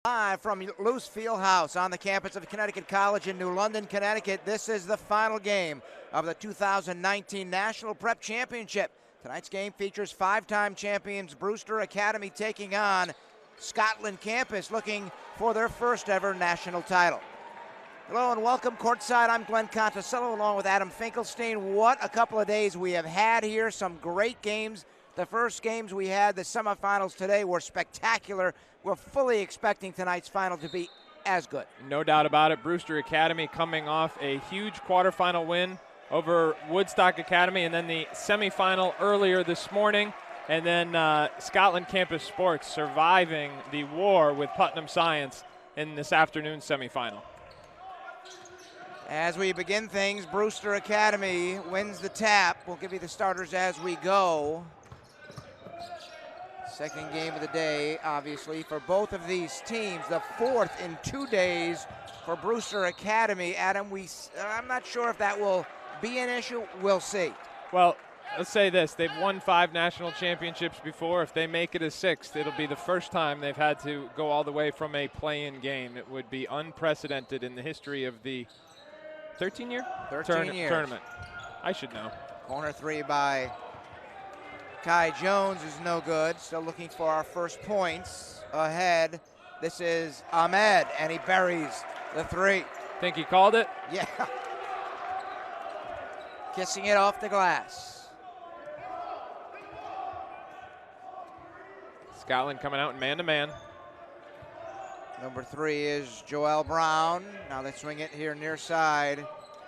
Live from Luce Fieldhouse on the campus of Connecticut College in New London, Connecticut. This is the final game of the 2019 National Prep Championship. Tonight's game features five-time champions Brewster Academy taking on Scotland campus, looking for their first ever national title. Hello and welcome courtside. I'm Glenn Conticello along with Adam Finkelstein. What a couple of days we have had here. Some great games. The first games we had, the semifinals today, were spectacular. We're fully expecting tonight's final to be as good. No doubt about it. Brewster Academy coming off a huge quarterfinal win over Woodstock Academy, and then the semifinal earlier this morning, and then Scotland Campus Sports surviving the war with Putnam Science in this afternoon's semifinal. As we begin things, Brewster Academy wins the tap. We'll give you the starters as we go. Second game of the day, obviously, for both of these teams. The fourth in 2 days for Brewster Academy. Adam, I'm not sure if that will be an issue. We'll see. Well, let's say this. They've won 5 national championships before. If they make it a 6th, it'll be the first time they've had to go all the way from a play-in game. It would be unprecedented in the history of the 13-year 13 years. Tournament. I should know. Corner three by Kai Jones is no good. Still looking for our first points ahead. This is Ahmed, and he buries the three. Think he called it? Yeah. Kissing it off the glass. Scotland coming out in man-to-man. Number 3 is Joel Brown. Now they swing it here near side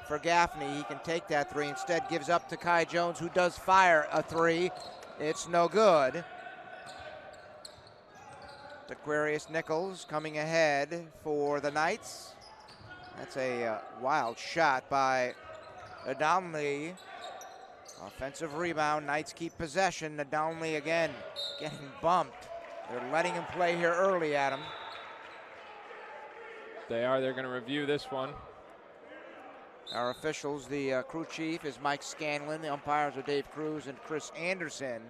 for Gaffney. He can take that three. Instead gives up to Kai Jones, who does fire a three. It's no good. Aquarius Nichols coming ahead for the Knights. That's a wild shot by Adonley. Offensive rebound. Knights keep possession. Adonley again getting bumped. They're letting him play here early, Adam. They are. They're going to review this one. Our officials, the crew chief is Mike Scanlon. The umpires are Dave Cruz and Chris Anderson.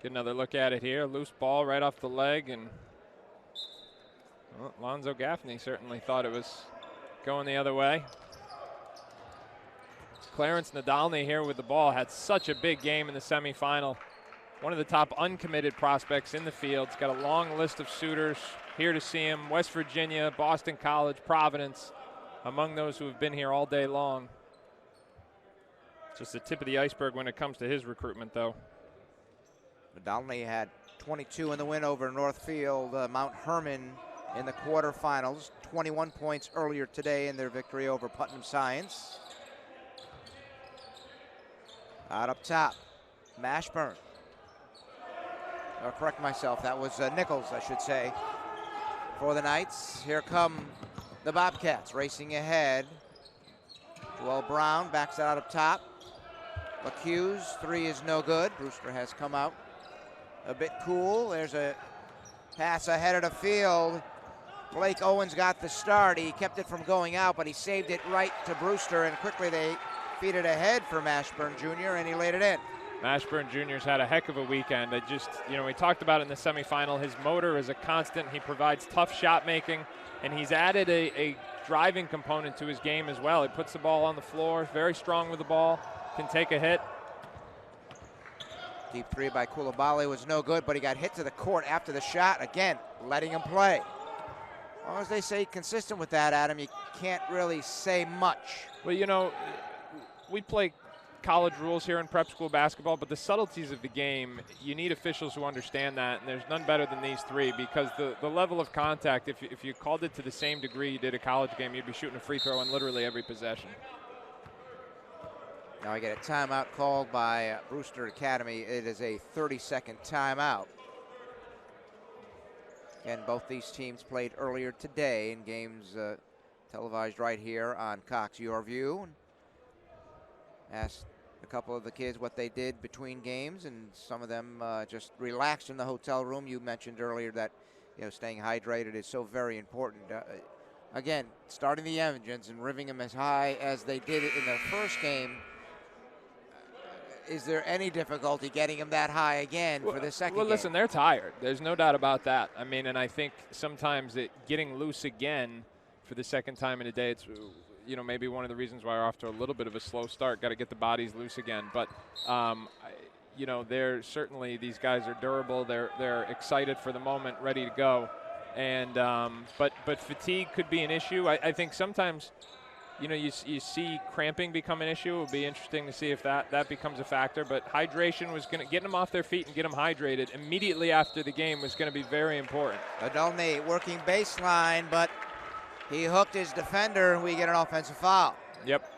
Get another look at it here. Loose ball right off the leg, and well, Lonzo Gaffney certainly thought it was going the other way. Clarence Nadalny here with the ball. Had such a big game in the semifinal. One of the top uncommitted prospects in the field. He's got a long list of suitors here to see him. West Virginia, Boston College, Providence, among those who have been here all day long. Just the tip of the iceberg when it comes to his recruitment, though. Adonley had 22 in the win over Northfield Mount Herman in the quarterfinals. 21 points earlier today in their victory over Putnam Science. Out up top, Mashburn. Or correct myself, that was Nichols, I should say, for the Knights. Here come the Bobcats racing ahead. Joel Brown backs it out up top. LaCuse, three is no good. Brewster has come out a bit cool. There's a pass ahead of the field. Blake Owens got the start. He kept it from going out, but he saved it right to Brewster, and quickly they feed it ahead for Mashburn Jr., and he laid it in. Mashburn Jr.'s had a heck of a weekend. We talked about it in the semifinal. His motor is a constant. He provides tough shot making, and he's added a driving component to his game as well. He puts the ball on the floor, very strong with the ball, can take a hit. Deep three by Coulibaly was no good, but he got hit to the court after the shot. Again, letting him play. As long as they stay consistent with that, Adam, you can't really say much. Well, we play college rules here in prep school basketball, but the subtleties of the game, you need officials who understand that, and there's none better than these three, because the level of contact, if you called it to the same degree you did a college game, you'd be shooting a free throw on literally every possession. Now I get a timeout called by Brewster Academy. It is a 30-second timeout. And both these teams played earlier today in games televised right here on Cox Your View. Asked a couple of the kids what they did between games, and some of them just relaxed in the hotel room. You mentioned earlier that staying hydrated is so very important. Again, starting the engines and riving them as high as they did in the first game is there any difficulty getting him that high again for the second Well, game? listen, they're tired. There's no doubt about that. I mean, and I think sometimes getting loose again for the second time in a day, it's maybe one of the reasons why we're off to a little bit of a slow start. Got to get the bodies loose again. But they're certainly, these guys are durable. They're excited for the moment, ready to go. And but fatigue could be an issue. I think sometimes, you see cramping become an issue. It will be interesting to see if that becomes a factor. But hydration was going to get them off their feet and get them hydrated immediately after the game was going to be very important. Adolny working baseline, but he hooked his defender, and we get an offensive foul. Yep.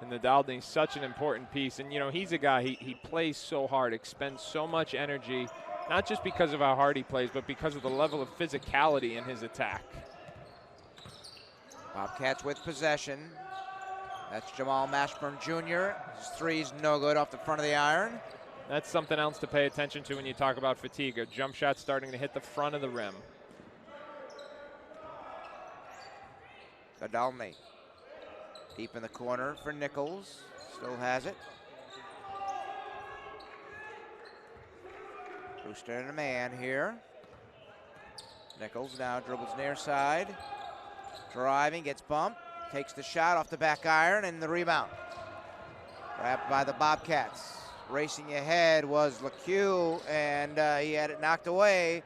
And Nadalny's such an important piece. And, he's a guy, he plays so hard, expends so much energy, not just because of how hard he plays, but because of the level of physicality in his attack. Bobcats with possession. That's Jamal Mashburn Jr. His three's no good off the front of the iron. That's something else to pay attention to when you talk about fatigue. A jump shot starting to hit the front of the rim. Adolny. Deep in the corner for Nichols. Still has it. Brewster and a man here. Nichols now dribbles near side. Driving, gets bumped. Takes the shot off the back iron and the rebound. Grabbed by the Bobcats. Racing ahead was LeCue, and he had it knocked away.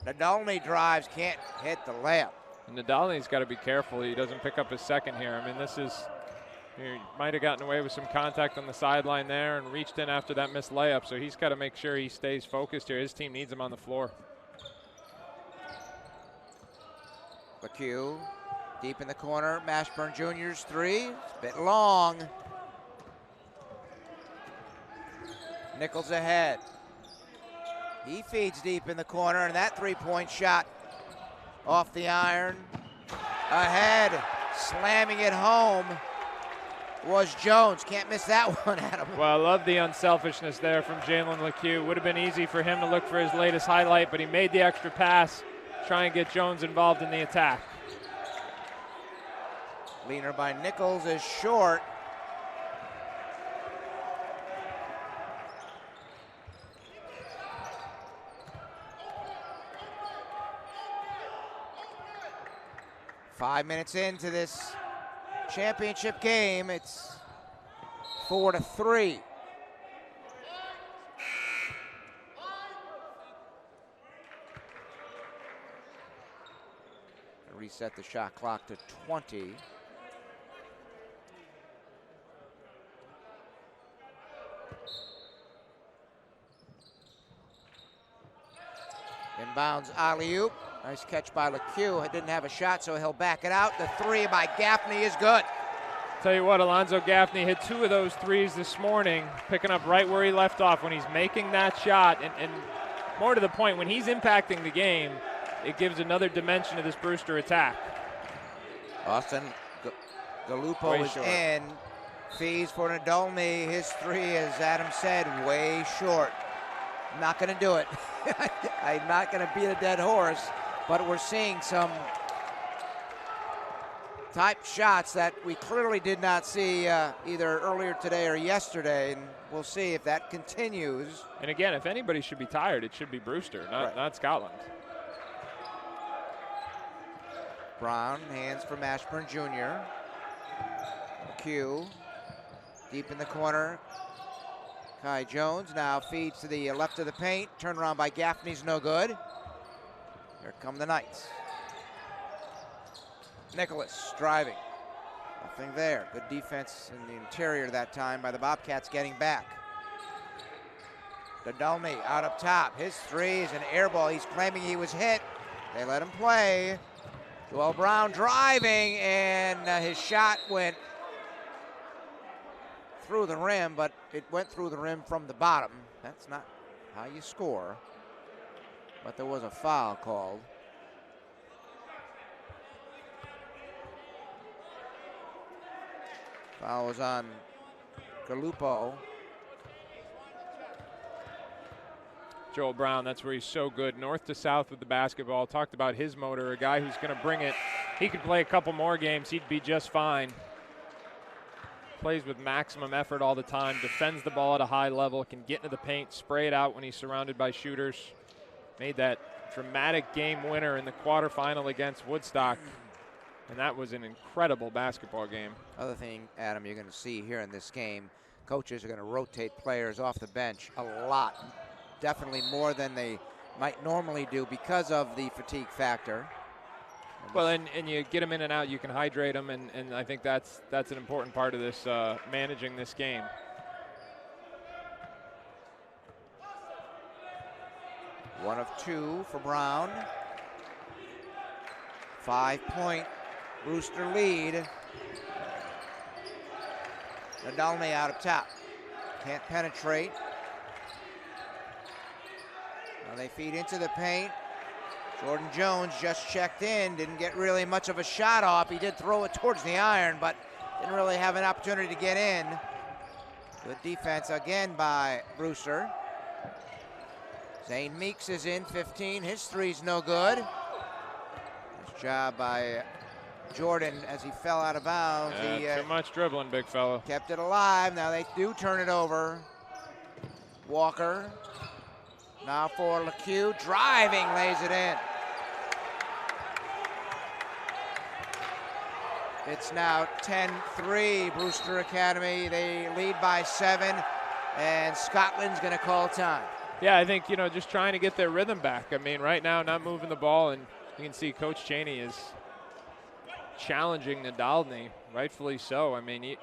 Nadalny drives, can't hit the layup. Nadalny's got to be careful he doesn't pick up his second here. I mean, he might have gotten away with some contact on the sideline there and reached in after that missed layup, so he's got to make sure he stays focused here. His team needs him on the floor. LeCue deep in the corner. Mashburn Jr.'s three. It's a bit long. Nichols ahead. He feeds deep in the corner, and that three-point shot off the iron. Ahead, slamming it home was Jones. Can't miss that one, Adam. Well, I love the unselfishness there from Jalen LeCue. Would have been easy for him to look for his latest highlight, but he made the extra pass, try and get Jones involved in the attack. Leaner by Nichols is short. Five minutes into this championship game, it's 4-3. Reset the shot clock to 20. Inbounds alley-oop. Nice catch by LeCue. Didn't have a shot, so he'll back it out. The three by Gaffney is good. Tell you what, Alonzo Gaffney hit two of those threes this morning, picking up right where he left off when he's making that shot. And more to the point, when he's impacting the game, it gives another dimension to this Brewster attack. Austin Galupo is in. Fees for Nadolny. His three, as Adam said, way short. Not going to do it. I'm not going to beat a dead horse, but we're seeing some type shots that we clearly did not see either earlier today or yesterday, and we'll see if that continues. And again, if anybody should be tired, it should be Brewster, not Scotland. Brown, hands for Mashburn Jr. LeCue, deep in the corner. Kai Jones now feeds to the left of the paint. Turnaround by Gaffney's no good. Here come the Knights. Nicholas driving. Nothing there. Good defense in the interior that time by the Bobcats getting back. Nadolny out up top. His three is an air ball. He's claiming he was hit. They let him play. Joel Brown driving, and his shot went through the rim, but it went through the rim from the bottom. That's not how you score. But there was a foul called. Foul was on Galupo. Joel Brown, that's where he's so good. North to south with the basketball. Talked about his motor, a guy who's going to bring it. He could play a couple more games. He'd be just fine. plays with maximum effort all the time, defends the ball at a high level, can get into the paint, spray it out when he's surrounded by shooters. Made that dramatic game winner in the quarterfinal against Woodstock, and that was an incredible basketball game. Other thing, Adam, you're going to see here in this game, coaches are going to rotate players off the bench a lot, definitely more than they might normally do because of the fatigue factor. Well, and you get them in and out, you can hydrate them, and I think that's an important part of this, managing this game. One of two for Brown. 5-point Brewster lead. Nadolny out of top. Can't penetrate. Now they feed into the paint. Jordan Jones just checked in, didn't get really much of a shot off. He did throw it towards the iron, but didn't really have an opportunity to get in. Good defense again by Brewster. Zane Meeks is in, 15. His three's no good. Nice job by Jordan as he fell out of bounds. Too much dribbling, big fella. Kept it alive. Now they do turn it over. Walker. Now for LeCue, driving, lays it in. It's now 10-3, Brewster Academy. They lead by 7, and Scotland's gonna call time. Yeah, I think, just trying to get their rhythm back. I mean, right now, not moving the ball, and you can see Coach Cheney is challenging Nadolny, rightfully so. I mean, he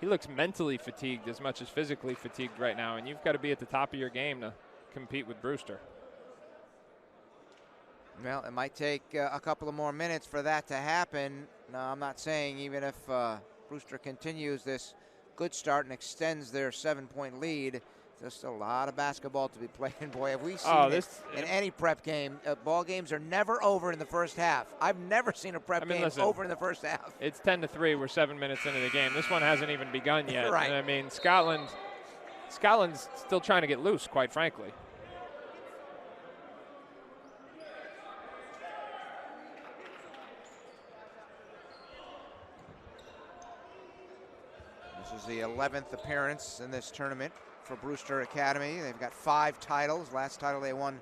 looks mentally fatigued as much as physically fatigued right now, and you've got to be at the top of your game to compete with Brewster. Well, it might take a couple of more minutes for that to happen. No, I'm not saying even if Brewster continues this good start and extends their 7-point lead, there's still a lot of basketball to be played. And boy, have we seen it in any prep game. Ball games are never over in the first half. I've never seen a prep game over in the first half. It's 10-3. We're 7 minutes into the game. This one hasn't even begun yet. Right. And I mean, Scotland's still trying to get loose, quite frankly. This is the 11th appearance in this tournament for Brewster Academy. They've got 5 titles. Last title they won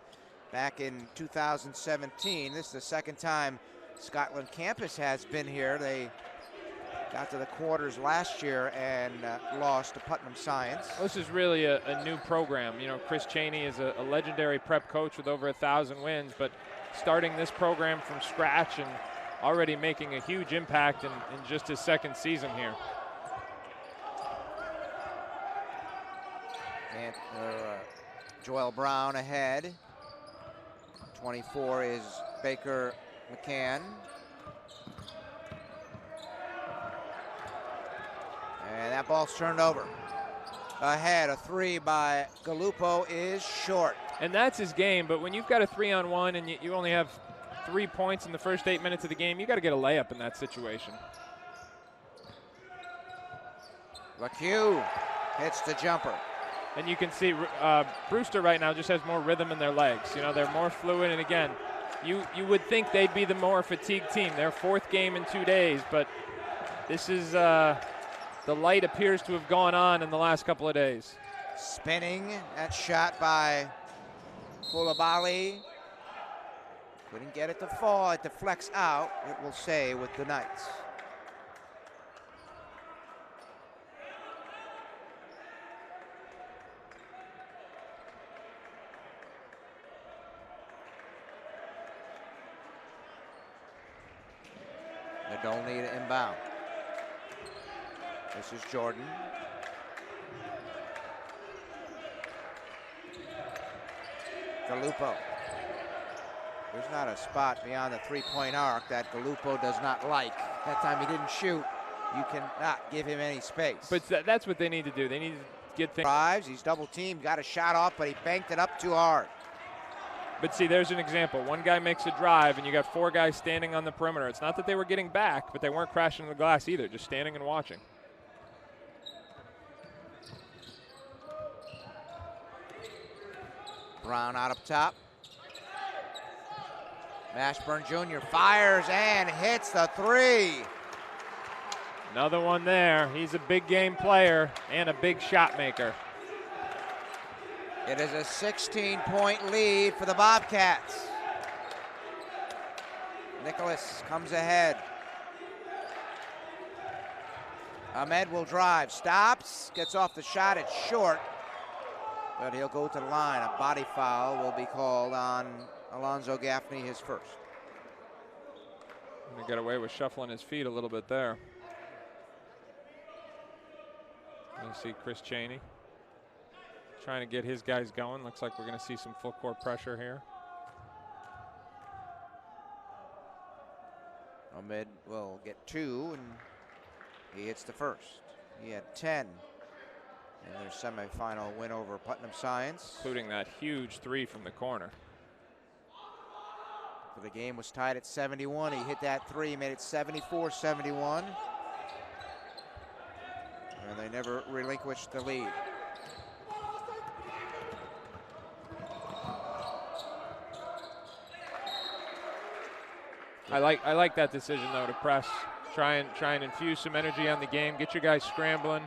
back in 2017. This is the second time Scotland campus has been here. They got to the quarters last year and lost to Putnam Science. Well, this is really a new program. Chris Cheney is a legendary prep coach with over 1,000 wins, but starting this program from scratch and already making a huge impact in just his second season here. And Joel Brown ahead. 24 is Baker McCann. And that ball's turned over. Ahead, a 3 by Gallupo is short. And that's his game, but when you've got a 3-on-1 and you only have 3 points in the first 8 minutes of the game, you got to get a layup in that situation. LeCue hits the jumper. And you can see Brewster right now just has more rhythm in their legs. They're more fluid. And again, you would think they'd be the more fatigued team. Their 4th game in 2 days, but this is the light appears to have gone on in the last couple of days. Spinning, that shot by Koulibaly. Couldn't get it to fall. It deflects out. It will stay with the Knights. Nadolny to inbound. This is Jordan. Gallupo. There's not a spot beyond the 3-point arc that Gallupo does not like. That time he didn't shoot. You cannot give him any space. But that's what they need to do. They need to get things. Drives, he's double teamed, got a shot off, but he banked it up too hard. But see, there's an example. One guy makes a drive, and you got 4 guys standing on the perimeter. It's not that they were getting back, but they weren't crashing the glass either, just standing and watching. Brown out up top. Mashburn Jr. fires and hits the 3. Another one there. He's a big game player and a big shot maker. It is a 16-point lead for the Bobcats. Nicholas comes ahead. Ahmed will drive, stops, gets off the shot, it's short, but he'll go to the line. A body foul will be called on Alonzo Gaffney, his first. He got away with shuffling his feet a little bit there. You see Chris Chaney trying to get his guys going. Looks like we're going to see some full court pressure here. Ahmed will get 2, and he hits the first. He had 10 in their semifinal win over Putnam Science. Including that huge 3 from the corner. So the game was tied at 71. He hit that 3, made it 74-71. And they never relinquished the lead. I like that decision though, to press, try and infuse some energy on the game, get your guys scrambling.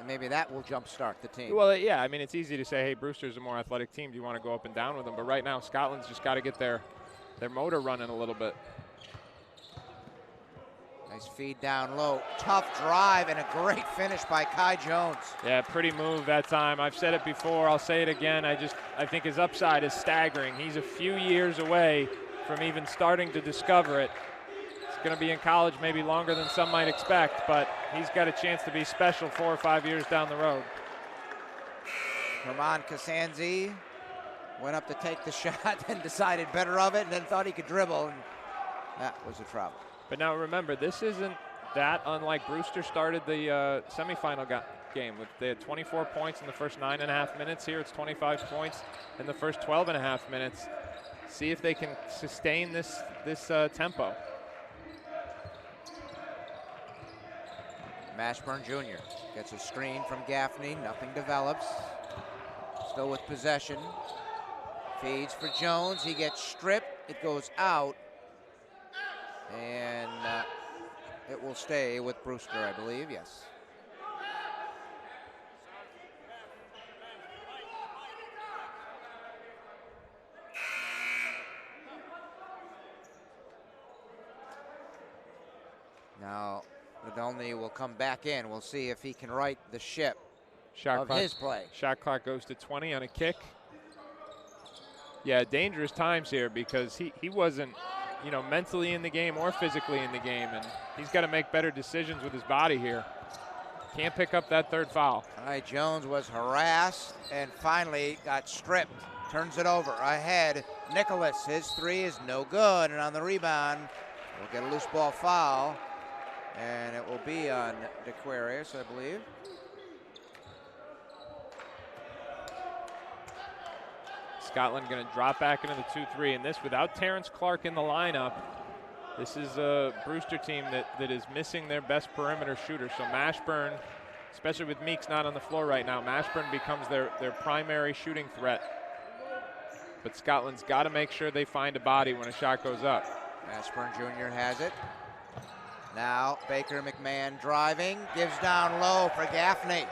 Maybe that will jumpstart the team. Well, yeah, I mean, it's easy to say, hey, Brewster's a more athletic team. Do you want to go up and down with them? But right now, Scotland's just got to get their motor running a little bit. Nice feed down low. Tough drive and a great finish by Kai Jones. Yeah, pretty move that time. I've said it before. I'll say it again. I think his upside is staggering. He's a few years away from even starting to discover it. It's going to be in college maybe longer than some might expect, but he's got a chance to be special 4 or 5 years down the road. Herman Kasanzi went up to take the shot and decided better of it, and then thought he could dribble, and that was a trouble. But now remember, this isn't that unlike Brewster started the semifinal game. They had 24 points in the first 9.5 minutes. Here it's 25 points in the first 12.5 minutes. See if they can sustain this tempo. Mashburn Jr. gets a screen from Gaffney. Nothing develops. Still with possession. Feeds for Jones. He gets stripped. It goes out. And it will stay with Brewster, I believe. Yes. Now, Nadolny will come back in. We'll see if he can right the ship of his play. Shot clock goes to 20 on a kick. Yeah, dangerous times here because he wasn't, mentally in the game or physically in the game, and he's got to make better decisions with his body here. Can't pick up that third foul. All right, Jones was harassed and finally got stripped. Turns it over. Ahead, Nicholas. His 3 is no good, and on the rebound, we'll get a loose ball foul. And it will be on DeQuarius, I believe. Scotland going to drop back into the 2-3, and this without Terrence Clark in the lineup. This is a Brewster team that is missing their best perimeter shooter. So Mashburn, especially with Meeks not on the floor right now, Mashburn becomes their primary shooting threat. But Scotland's got to make sure they find a body when a shot goes up. Mashburn Jr. has it. Now Baker McMahon driving, gives down low for Gaffney.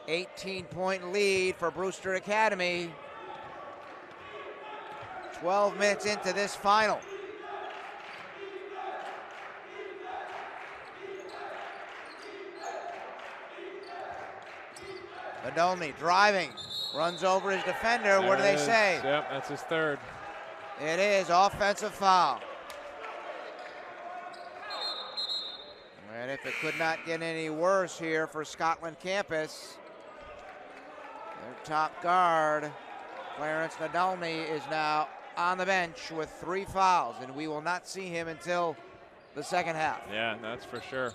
$18-point lead for Brewster Academy. 12 minutes into this final. Nadolny driving, runs over his defender. What do they say? Yep, that's his third. It is offensive foul. And if it could not get any worse here for Scotland campus, their top guard, Clarence Nadolny, is now on the bench with 3 fouls, and we will not see him until the second half. Yeah, that's for sure.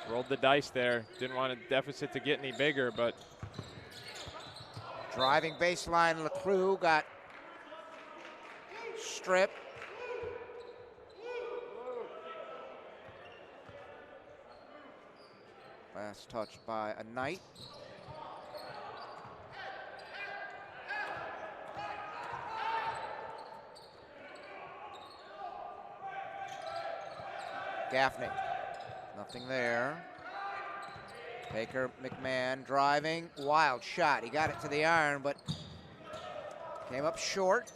Rolled the dice there. Didn't want a deficit to get any bigger, but. Driving baseline, LeClue got stripped. Last touch by a Knight. Gaffney. Nothing there. Baker McMahon driving. Wild shot. He got it to the iron, but came up short.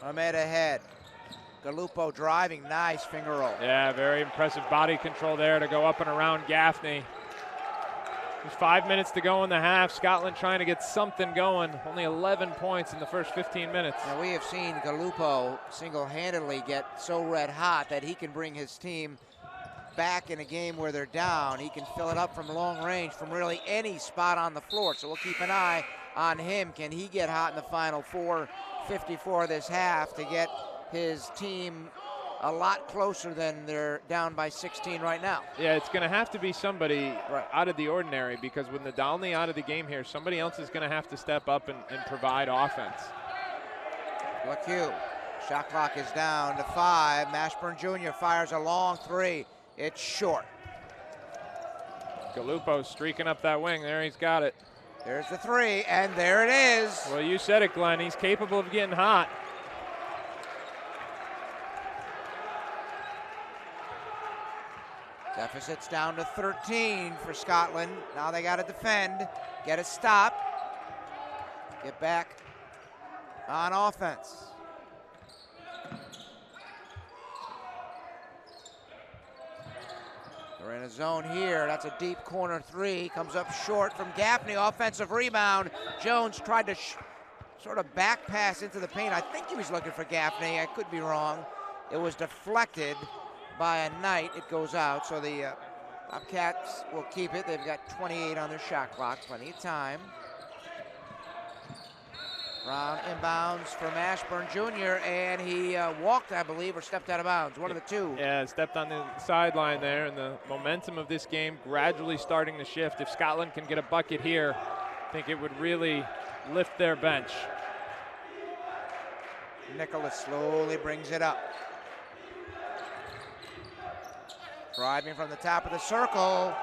Ahmed ahead. Gallupo driving. Nice finger roll. Yeah, very impressive body control there to go up and around Gaffney. There's 5 minutes to go in the half. Scotland trying to get something going. Only 11 points in the first 15 minutes. Now we have seen Gallupo single-handedly get so red hot that he can bring his team back in a game where they're down. He can fill it up from long range from really any spot on the floor. So we'll keep an eye on him. Can he get hot in the final 4:54 of this half to get his team a lot closer than they're down by 16 right now? Yeah, it's going to have to be somebody out of the ordinary, because with Nadalny out of the game here, somebody else is going to have to step up and provide offense. LeCue, shot clock is down to 5. Mashburn Jr. fires a long 3. It's short. Gallupo streaking up that wing. There, he's got it. There's the 3, and there it is. Well, you said it, Glenn. He's capable of getting hot. Deficit's down to 13 for Scotland. Now they got to defend, get a stop, get back on offense. They're in a zone here. That's a deep corner 3. Comes up short from Gaffney. Offensive rebound. Jones tried to sort of back pass into the paint. I think he was looking for Gaffney. I could be wrong. It was deflected by a Knight. It goes out. So the Bobcats will keep it. They've got 28 on their shot clock. Plenty of time. Brown inbounds from Ashburn Jr., and he walked, I believe, or stepped out of bounds. One of the two. Yeah, stepped on the sideline there, and the momentum of this game gradually starting to shift. If Scotland can get a bucket here, I think it would really lift their bench. Nicholas slowly brings it up. Driving from the top of the circle.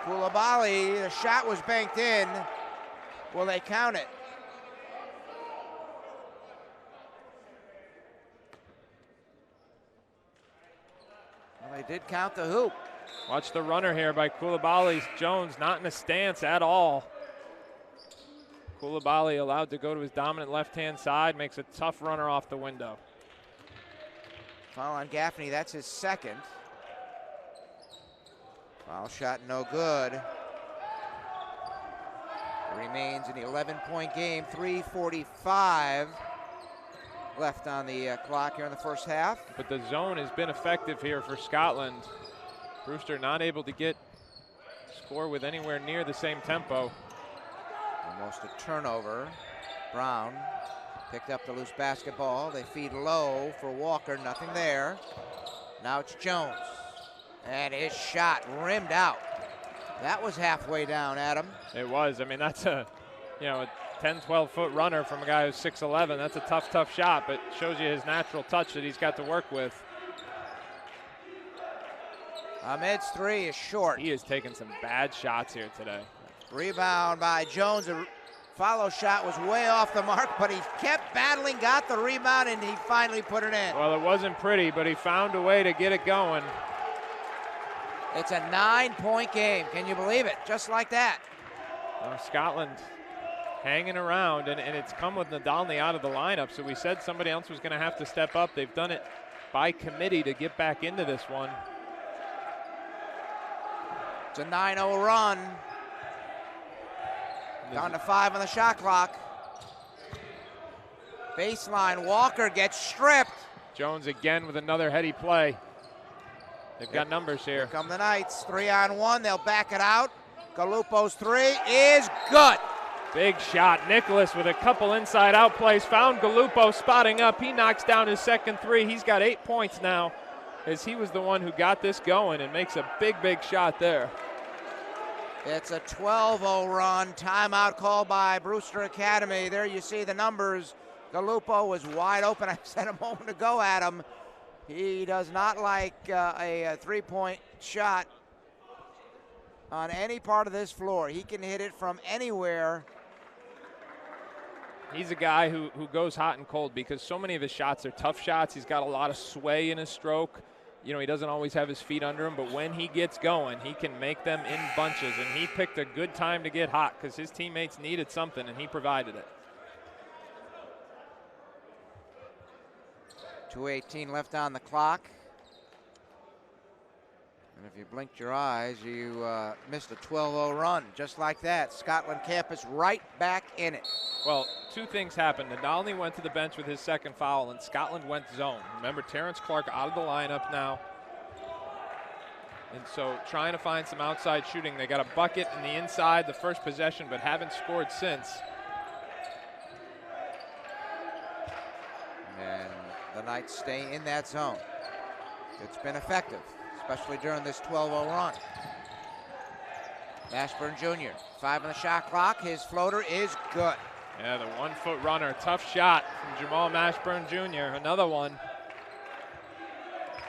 Koulibaly, the shot was banked in. Will they count it? Well, they did count the hoop. Watch the runner here by Koulibaly. Jones not in a stance at all. Koulibaly allowed to go to his dominant left-hand side, makes a tough runner off the window. Foul on Gaffney, that's his second. Foul shot no good. It remains an 11-point game, 3:45 left on the clock here in the first half. But the zone has been effective here for Scotland. Brewster not able to score with anywhere near the same tempo. Almost a turnover. Brown picked up the loose basketball. They feed low for Walker, nothing there. Now it's Jones. And his shot rimmed out. That was halfway down, Adam. It was. I mean, that's a 10, 12-foot runner from a guy who's 6'11". That's a tough shot, but shows you his natural touch that he's got to work with. Ahmed's 3 is short. He is taking some bad shots here today. Rebound by Jones. The follow shot was way off the mark, but he kept battling, got the rebound, and he finally put it in. Well, it wasn't pretty, but he found a way to get it going. It's a 9-point game. Can you believe it? Just like that. Scotland hanging around, and it's come with Nadalny out of the lineup, so we said somebody else was going to have to step up. They've done it by committee to get back into this one. It's a 9-0 run. Down to 5 on the shot clock. Baseline, Walker gets stripped. Jones again with another heady play. They've got numbers here. Here come the Knights, 3-on-1, they'll back it out. Gallupo's 3 is good. Big shot. Nicholas with a couple inside-out plays. Found Gallupo spotting up. He knocks down his second 3. He's got 8 points now, as he was the one who got this going and makes a big shot there. It's a 12-0 run. Timeout called by Brewster Academy. There you see the numbers. Gallupo was wide open. I said a moment ago, Adam. He does not like a three-point shot on any part of this floor. He can hit it from anywhere. He's a guy who goes hot and cold because so many of his shots are tough shots. He's got a lot of sway in his stroke. you know, he doesn't always have his feet under him, but when he gets going, he can make them in bunches, and he picked a good time to get hot because his teammates needed something, and he provided it. 2:18 left on the clock. And if you blinked your eyes, you missed a 12-0 run. Just like that, Scotland campus right back in it. Well, two things happened. Nadalny went to the bench with his second foul, and Scotland went zone. Remember, Terrence Clark out of the lineup now. And so trying to find some outside shooting. They got a bucket in the inside the first possession, but haven't scored since. And the Knights stay in that zone. It's been effective, especially during this 12-0 run. Mashburn Jr., 5 on the shot clock. His floater is good. Yeah, the 1-foot runner. Tough shot from Jamal Mashburn Jr. Another one.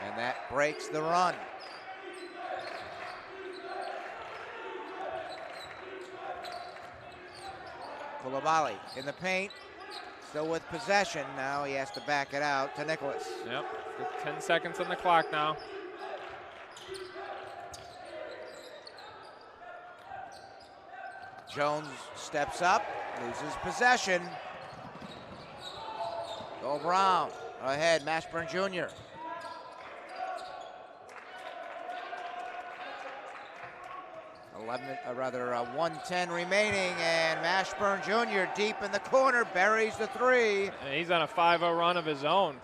And that breaks the run. Koulibaly in the paint. Still with possession. Now he has to back it out to Nicholas. Yep, 10 seconds on the clock now. Jones steps up, loses possession. Go Brown. Ahead, Mashburn Jr. Rather 1:10 remaining, and Mashburn Jr. deep in the corner buries the three. And he's on a 5-0 run of his own.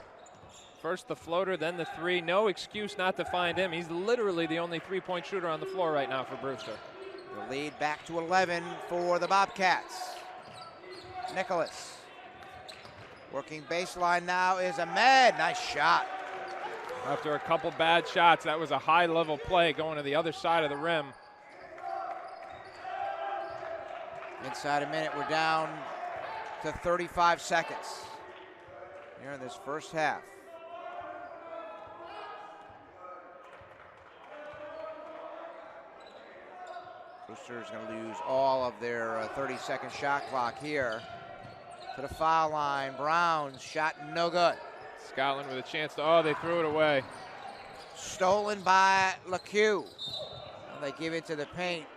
First the floater, then the three. No excuse not to find him. He's literally the only three-point shooter on the floor right now for Brewster. The lead back to 11 for the Bobcats. Nicholas. Working baseline now is Ahmed. Nice shot. After a couple bad shots, that was a high-level play going to the other side of the rim. Inside a minute, we're down to 35 seconds here in this first half. Brewster's going to lose all of their 30-second shot clock here. To the foul line, Brown's shot no good. Scotland with a chance to, oh, they threw it away. Stolen by LeCue. They give it to the paint.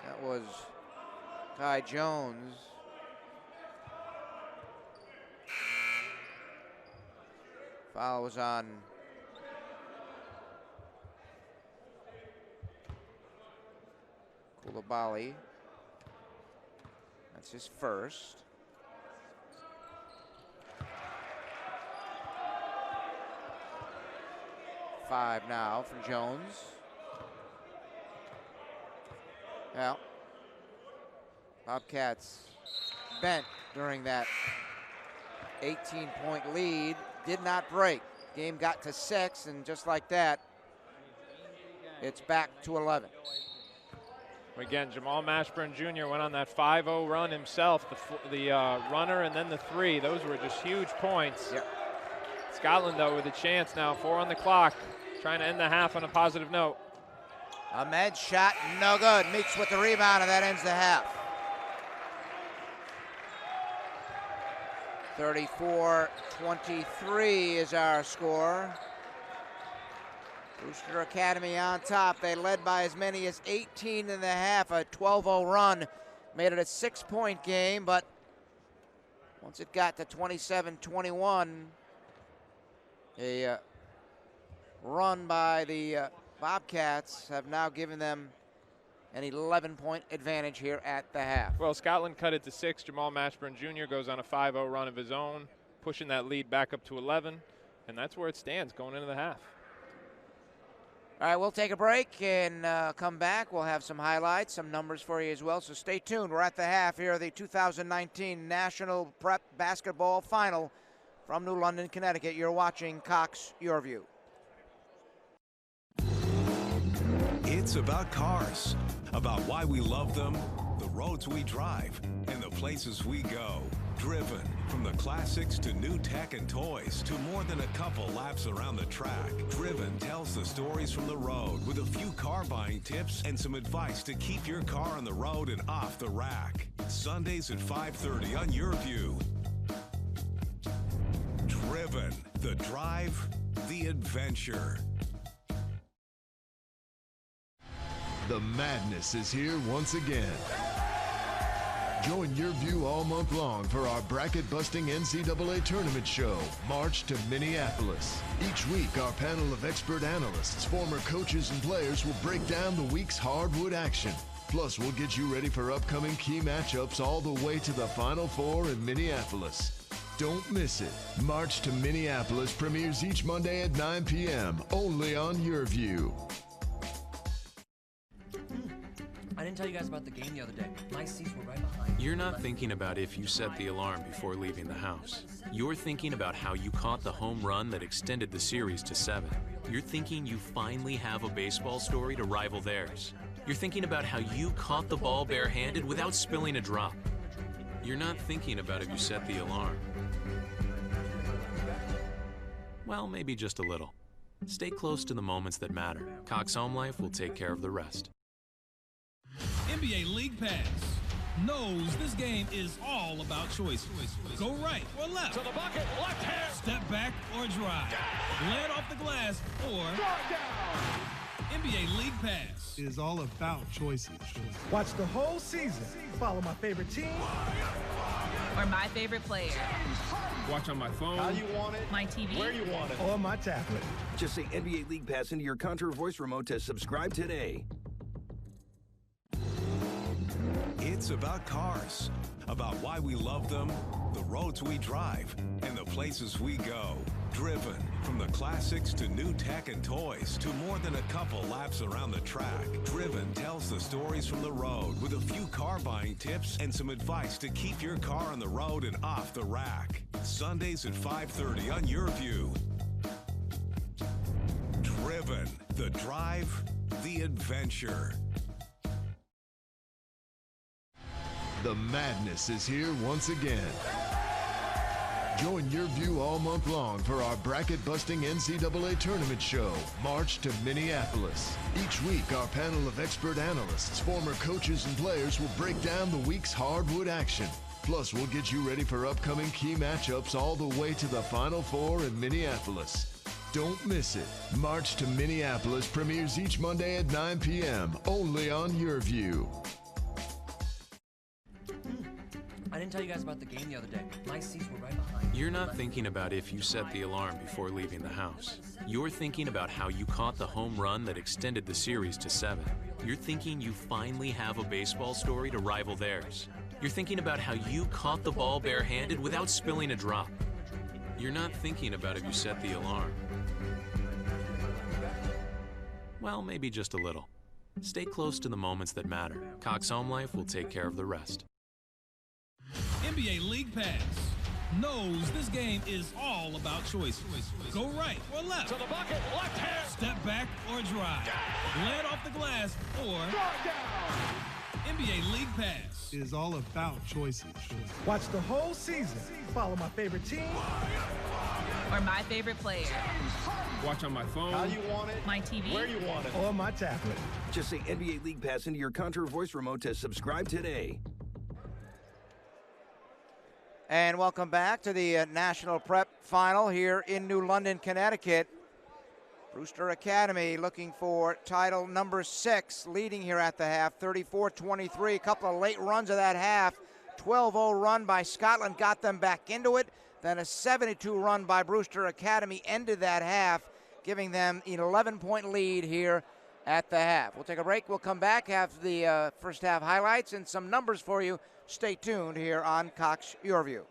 That was Ty Jones. Foul was on Koulibaly. That's his first. Five now for Jones. Well, Bobcats bent during that 18-point lead. Did not break. Game got to 6, and just like that, it's back to 11. Again, Jamal Mashburn Jr. went on that 5-0 run himself, the runner and then the three. Those were just huge points. Yep. Scotland, though, with a chance now, 4 on the clock, trying to end the half on a positive note. Ahmed shot no good. Meeks with the rebound, and that ends the half. 34-23 is our score. Brewster Academy on top. They led by as many as 18 and a half. A 12-0 run made it a 6-point game, but once it got to 27-21, a run by the Bobcats have now given them an 11-point advantage here at the half. Well, Scotland cut it to 6. Jamal Mashburn Jr. goes on a 5-0 run of his own, pushing that lead back up to 11, and that's where it stands going into the half. All right, we'll take a break and come back. We'll have some highlights, some numbers for you as well, so stay tuned. We're at the half here of the 2019 National Prep Basketball Final from New London, Connecticut. You're watching Cox Your View. It's about cars, about why we love them, the roads we drive, and the places we go. Driven, from the classics to new tech and toys to more than a couple laps around the track. Driven tells the stories from the road with a few car buying tips and some advice to keep your car on the road and off the rack. Sundays at 5:30 on Your View. Driven. the drive, the adventure. The madness is here once again. Join your view all month long for our bracket-busting NCAA tournament show, March to Minneapolis. Each week, our panel of expert analysts, former coaches, and players will break down the week's hardwood action. Plus, we'll get you ready for upcoming key matchups all the way to the Final Four in Minneapolis. Don't miss it. March to Minneapolis premieres each Monday at 9 p.m. only on Your View. I didn't tell you guys about the game the other day. My seats were right behind. You're not thinking about if you set the alarm before leaving the house. You're thinking about how you caught the home run that extended the series to 7. You're thinking you finally have a baseball story to rival theirs. You're thinking about how you caught the ball barehanded without spilling a drop. You're not thinking about if you set the alarm. Well, maybe just a little. Stay close to the moments that matter. Cox Home Life will take care of the rest. NBA League Pass knows this game is all about choices. Go right or left. To the bucket, left hand. Step back or drive. Land off the glass or NBA League Pass is all about choices. Watch the whole season. Follow my favorite team or my favorite player. Watch on my phone. How you want it. My TV. Where you want it. Or my tablet. Just say NBA League Pass into your Contour voice remote to subscribe today. It's about cars, about why we love them, the roads we drive, and the places we go. Driven, from the classics to new tech and toys to more than a couple laps around the track. Driven tells the stories from the road with a few car buying tips and some advice to keep your car on the road and off the rack. Sundays at 5:30 on Your View. Driven, the drive, the adventure. The madness is here once again. Join Your View all month long for our bracket-busting NCAA tournament show, March to Minneapolis. Each week, our panel of expert analysts, former coaches, and players will break down the week's hardwood action. Plus, we'll get you ready for upcoming key matchups all the way to the Final Four in Minneapolis. Don't miss it. March to Minneapolis premieres each Monday at 9 p.m. only on Your View. I didn't tell you guys about the game the other day. My seats were right behind. You're not thinking about if you set the alarm before leaving the house. You're thinking about how you caught the home run that extended the series to 7. You're thinking you finally have a baseball story to rival theirs. You're thinking about how you caught the ball barehanded without spilling a drop. You're not thinking about if you set the alarm. Well, maybe just a little. Stay close to the moments that matter. Cox Home Life will take care of the rest. NBA League Pass knows this game is all about choices. Go right or left. To the bucket, left hand. Step back or drive. Land off the glass or NBA League Pass is all about choices. Watch the whole season. Follow my favorite team or my favorite player. Watch on my phone. How you want it. My TV. Where you want it. or my tablet. Just say NBA League Pass into your Contour voice remote to subscribe today. And welcome back to the National Prep Final here in New London, Connecticut. Brewster Academy looking for title number 6, leading here at the half, 34-23. A couple of late runs of that half. 12-0 run by Scotland got them back into it. Then a 72 run by Brewster Academy ended that half, giving them an 11-point lead here at the half. We'll take a break. We'll come back, have the first half highlights and some numbers for you. Stay tuned here on Cox Your View.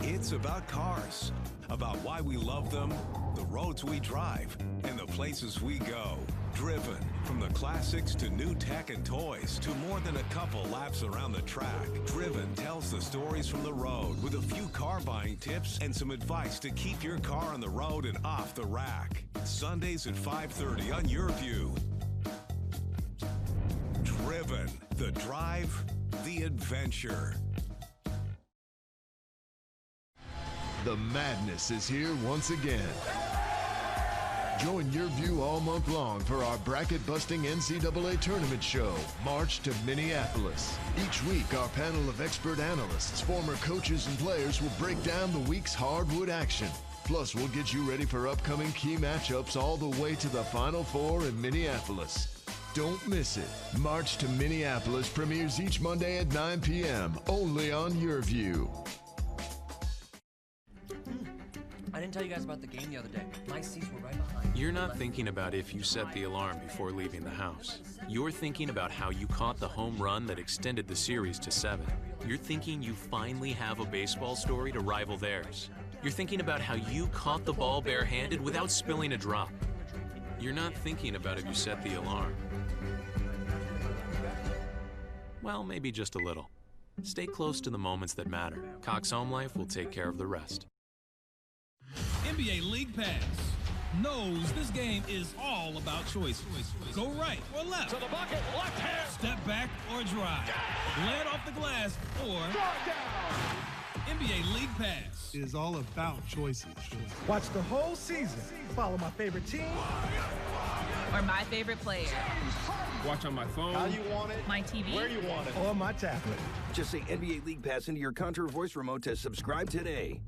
It's about cars, about why we love them, the roads we drive, and the places we go. Driven, from the classics to new tech and toys to more than a couple laps around the track. Driven tells the stories from the road with a few car buying tips and some advice to keep your car on the road and off the rack. Sundays at 5:30 on Your View. Driven, the drive, the adventure. The madness is here once again. Join your view all month long for our bracket-busting NCAA tournament show, March to Minneapolis. Each week, our panel of expert analysts, former coaches, and players will break down the week's hardwood action. Plus, we'll get you ready for upcoming key matchups all the way to the Final Four in Minneapolis. Don't miss it. March to Minneapolis premieres each Monday at 9 p.m. only on Your View. I didn't tell you guys about the game the other day. My seats were right behind. You're not thinking about if you set the alarm before leaving the house. You're thinking about how you caught the home run that extended the series to 7. You're thinking you finally have a baseball story to rival theirs. You're thinking about how you caught the ball barehanded without spilling a drop. You're not thinking about if you set the alarm. Well, maybe just a little. Stay close to the moments that matter. Cox Home Life will take care of the rest. NBA League Pass knows this game is all about choices. Go right or left. To the bucket, left hand. Step back or drive. Lead off the glass or NBA League Pass is all about choices. Watch the whole season. Follow my favorite team or my favorite player. Watch on my phone. How you want it. My TV. Where you want it. Or my tablet. Just say NBA League Pass into your Contour voice remote to subscribe today.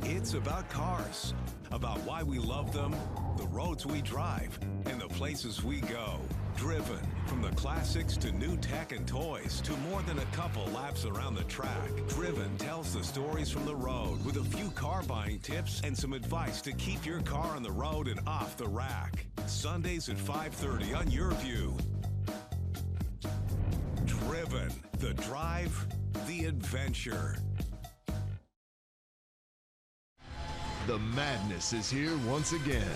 It's about cars, about why we love them, the roads we drive, and the places we go. Driven, from the classics to new tech and toys to more than a couple laps around the track. Driven tells the stories from the road with a few car buying tips and some advice to keep your car on the road and off the rack. Sundays at 5:30 on Your View. Driven, the drive, the adventure. The madness is here once again.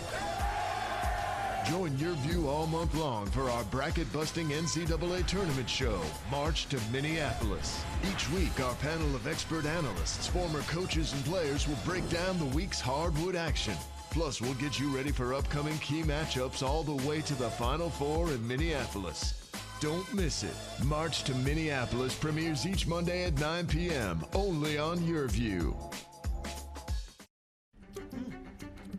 Join Your View all month long for our bracket-busting NCAA tournament show, March to Minneapolis. Each week, our panel of expert analysts, former coaches, and players will break down the week's hardwood action. Plus, we'll get you ready for upcoming key matchups all the way to the Final Four in Minneapolis. Don't miss it. March to Minneapolis premieres each Monday at 9 p.m. only on Your View.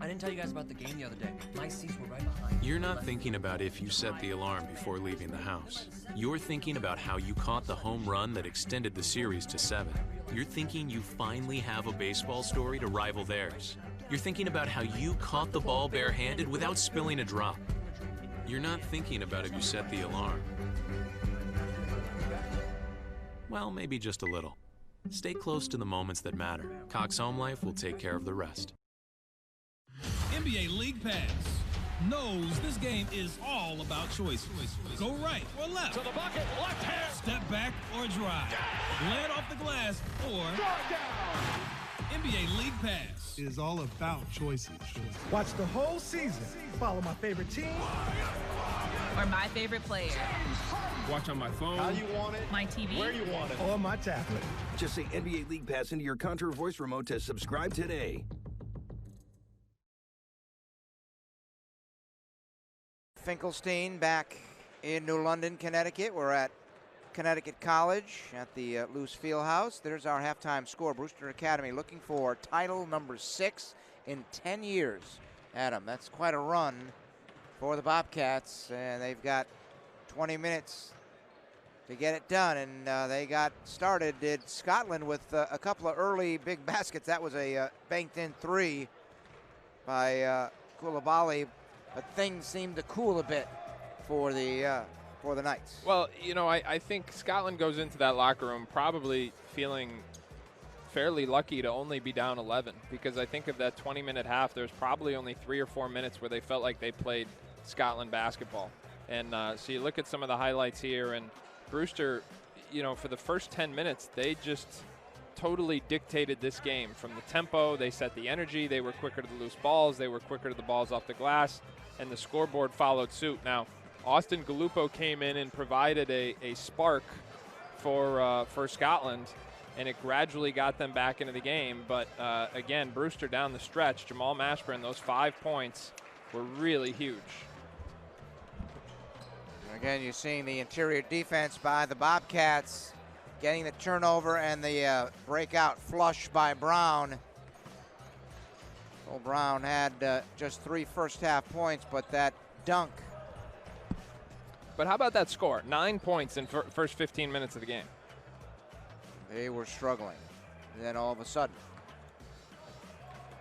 I didn't tell you guys about the game the other day. My seats were right behind. You're not thinking about if you set the alarm before leaving the house. You're thinking about how you caught the home run that extended the series to 7. You're thinking you finally have a baseball story to rival theirs. You're thinking about how you caught the ball barehanded without spilling a drop. You're not thinking about if you set the alarm. Well, maybe just a little. Stay close to the moments that matter. Cox Home Life will take care of the rest. NBA League Pass knows this game is all about choices. Go right or left. To the bucket, left hand. Step back or drive. Lead off the glass or NBA League Pass is all about choices. Watch the whole season. Follow my favorite team or my favorite player. Watch on my phone. How you want it. My TV. Where you want it. Or my tablet. Just say NBA League Pass into your Contour voice remote to subscribe today. Finkelstein back in New London, Connecticut. We're at Connecticut College at the Luce Fieldhouse. There's our halftime score. Brewster Academy looking for title number 6 in 10 years. Adam, that's quite a run for the Bobcats, and they've got 20 minutes to get it done, and they got started, did Scotland, with a couple of early big baskets. That was a banked-in 3 by Koulibaly. But things seem to cool a bit for the Knights. Well, you know, I think Scotland goes into that locker room probably feeling fairly lucky to only be down 11, because I think of that 20-minute half, there's probably only 3 or 4 minutes where they felt like they played Scotland basketball. And so you look at some of the highlights here, and Brewster, you know, for the first 10 minutes, they just totally dictated this game. From the tempo, they set the energy, they were quicker to the loose balls, they were quicker to the balls off the glass, and the scoreboard followed suit. Now, Austin Gallupo came in and provided a spark for Scotland, and it gradually got them back into the game. But again, Brewster down the stretch, Jamal Mashburn, those 5 points were really huge. Again, you're seeing the interior defense by the Bobcats, getting the turnover and the breakout flush by Brown. Well, Brown had just 3 first-half points, but that dunk. But how about that score? 9 points in first 15 minutes of the game. They were struggling. And then all of a sudden,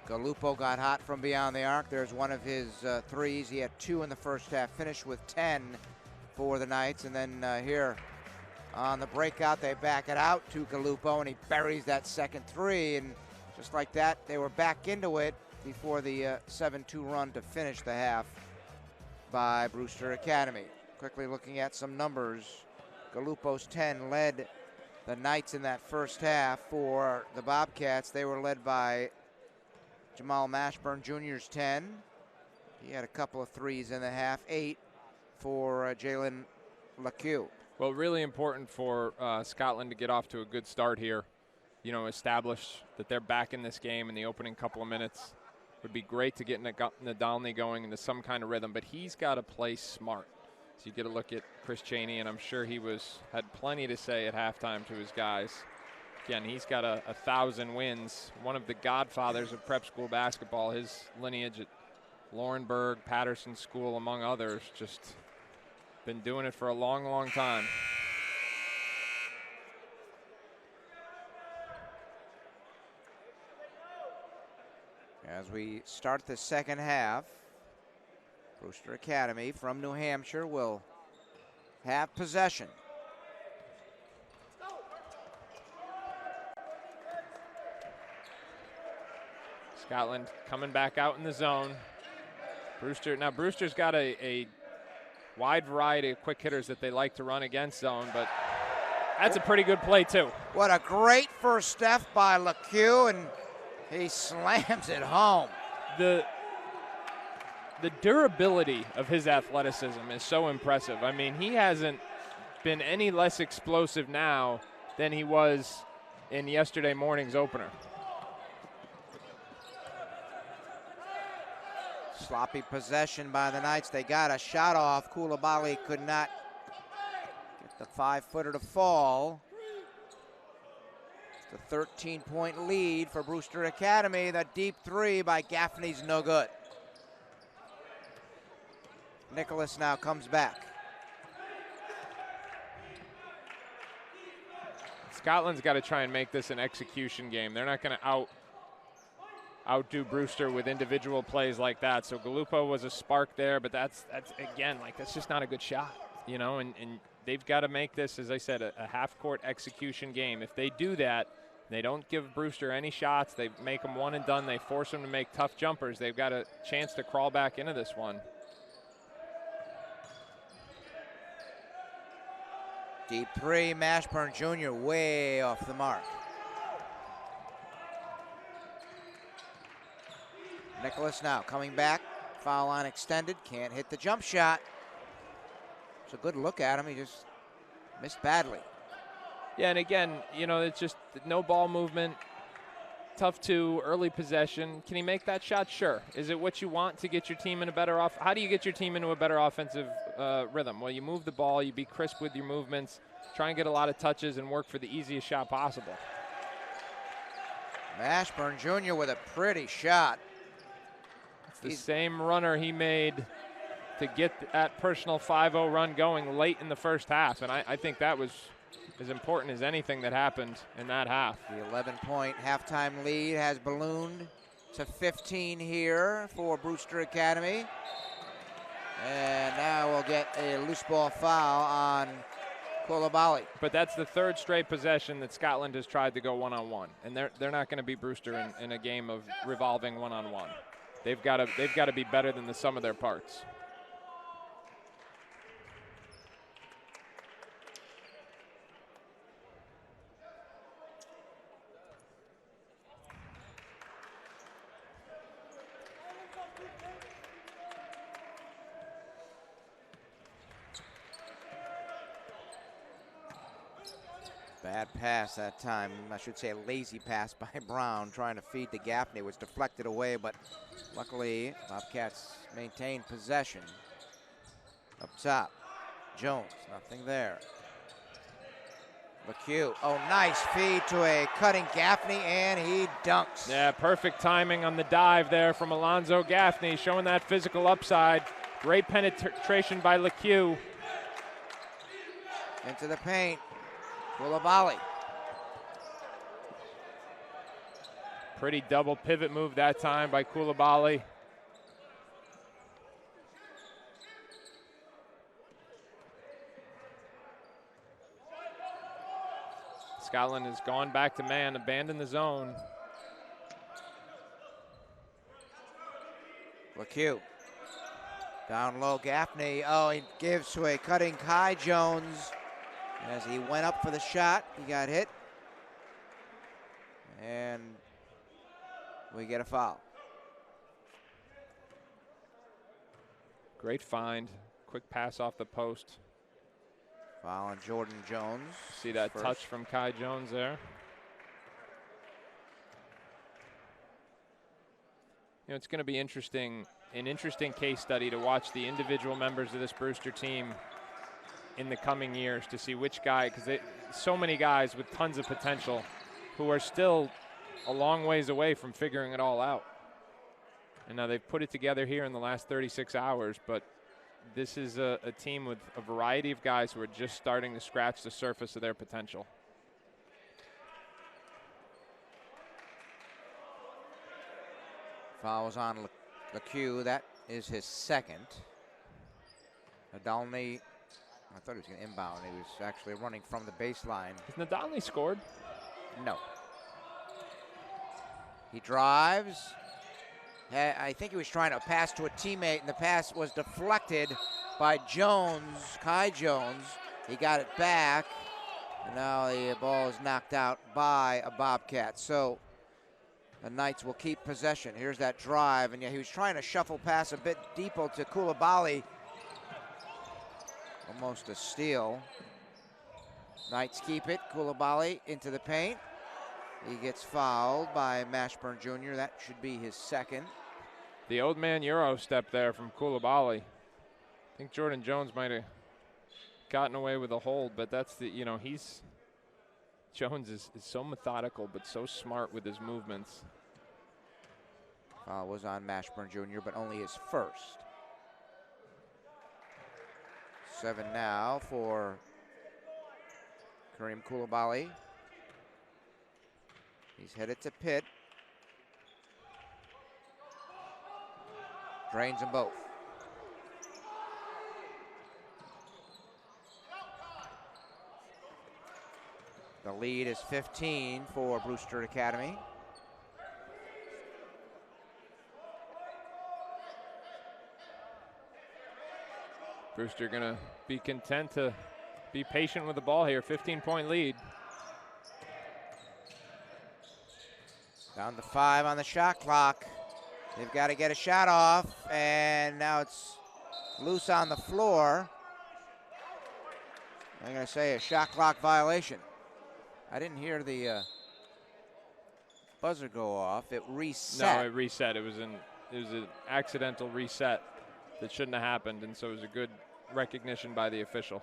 Gallupo got hot from beyond the arc. There's one of his threes. He had 2 in the first half, finished with 10 for the Knights. And then here on the breakout, they back it out to Gallupo, and he buries that second 3. And just like that, they were back into it before the 7-2 run to finish the half by Brewster Academy. Quickly looking at some numbers, Gallupo's 10 led the Knights in that first half. For the Bobcats, they were led by Jamal Mashburn Jr.'s 10. He had a couple of threes in the half. 8 for Jalen LeCue. Well, really important for Scotland to get off to a good start here. You know, establish that they're back in this game in the opening couple of minutes. Would be great to get Nadalny going into some kind of rhythm, but he's got to play smart. So you get a look at Chris Chaney, and I'm sure he had plenty to say at halftime to his guys. Again, he's got 1,000 wins. One of the godfathers of prep school basketball. His lineage at Laurinburg, Patterson School, among others, just been doing it for a long, long time. As we start the second half, Brewster Academy from New Hampshire will have possession. Scotland coming back out in the zone. Brewster's got a wide variety of quick hitters that they like to run against zone, but that's a pretty good play too. What a great first step by LeCue, and he slams it home. The durability of his athleticism is so impressive. I mean, he hasn't been any less explosive now than he was in yesterday morning's opener. Sloppy possession by the Knights. They got a shot off. Koulibaly could not get the 5-footer to fall. It's a 13-point lead for Brewster Academy. The deep 3 by Gaffney's no good. Nicholas now comes back. Scotland's got to try and make this an execution game. They're not going to outdo Brewster with individual plays like that. So Gallupo was a spark there, but that's again, like, that's just not a good shot, you know, and they've got to make this, as I said, a half-court execution game. If they do that, they don't give Brewster any shots, they make them one and done, they force them to make tough jumpers, they've got a chance to crawl back into this one. Deep 3, Mashburn Jr. way off the mark. Nicholas now coming back, foul line extended, can't hit the jump shot. It's a good look at him, he just missed badly. Yeah, and again, you know, it's just no ball movement, tough to early possession. Can he make that shot? Sure. Is it what you want to get your team in a better how do you get your team into a better offensive rhythm? Well, you move the ball, you be crisp with your movements, try and get a lot of touches and work for the easiest shot possible. Mashburn Jr. with a pretty shot. It's the same runner he made to get that personal 5-0 run going late in the first half, and I think that was as important as anything that happened in that half. The 11-point halftime lead has ballooned to 15 here for Brewster Academy. And now we'll get a loose ball foul on Koulibaly. But that's the 3rd straight possession that Scotland has tried to go one-on-one, and they're not going to beat Brewster in a game of revolving one-on-one. They've got to be better than the sum of their parts. Bad pass that time. I should say a lazy pass by Brown trying to feed to Gaffney. It was deflected away, but luckily Bobcats maintained possession. Up top, Jones, nothing there. LeCue, oh, nice feed to a cutting Gaffney, and he dunks. Yeah, perfect timing on the dive there from Alonzo Gaffney, showing that physical upside. Great penetration by LeCue. Into the paint, Koulibaly. Pretty double pivot move that time by Koulibaly. Scotland has gone back to man, abandoned the zone. LeCue. Down low, Gaffney. Oh, he gives to a cutting Kai Jones. As he went up for the shot, he got hit. And we get a foul. Great find. Quick pass off the post. Foul on Jordan Jones. See that touch from Kai Jones there. You know, it's going to be interesting, an interesting case study to watch the individual members of this Brewster team in the coming years to see which guy, because so many guys with tons of potential who are still a long ways away from figuring it all out. And now they've put it together here in the last 36 hours, but this is a team with a variety of guys who are just starting to scratch the surface of their potential. Fouls on LeCue. That is his second. Nadalny, I thought he was going to inbound. He was actually running from the baseline. Has Nadalny scored? No. He drives. I think he was trying to pass to a teammate, and the pass was deflected by Jones, Kai Jones. He got it back, and now the ball is knocked out by a Bobcat. So the Knights will keep possession. Here's that drive, and yeah, he was trying to shuffle pass a bit deeper to Koulibaly. Almost a steal. Knights keep it. Koulibaly into the paint. He gets fouled by Mashburn Jr. That should be his second. The old man Euro step there from Koulibaly. I think Jordan Jones might have gotten away with a hold, but that's the, you know, Jones is so methodical but so smart with his movements. Foul was on Mashburn Jr., but only his first. 7 now for Kareem Koulibaly. He's headed to Pitt. Drains them both. The lead is 15 for Brewster Academy. Brewster gonna be content to be patient with the ball here. 15-point lead. Down to 5 on the shot clock. They've got to get a shot off, and now it's loose on the floor. I'm going to say a shot clock violation. I didn't hear the buzzer go off. It reset. No, it reset. It was an accidental reset that shouldn't have happened, and so it was a good recognition by the official.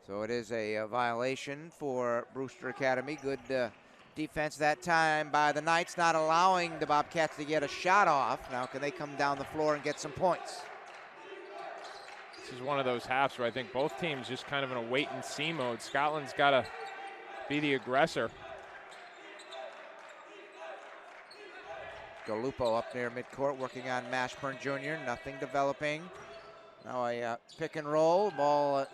So it is a violation for Brewster Academy. Good defense that time by the Knights, not allowing the Bobcats to get a shot off. Now can they come down the floor and get some points? This is one of those halves where I think both teams just kind of in a wait-and-see mode. Scotland's got to be the aggressor. Galupo up there midcourt working on Mashburn Jr. Nothing developing. Now a pick and roll. Ball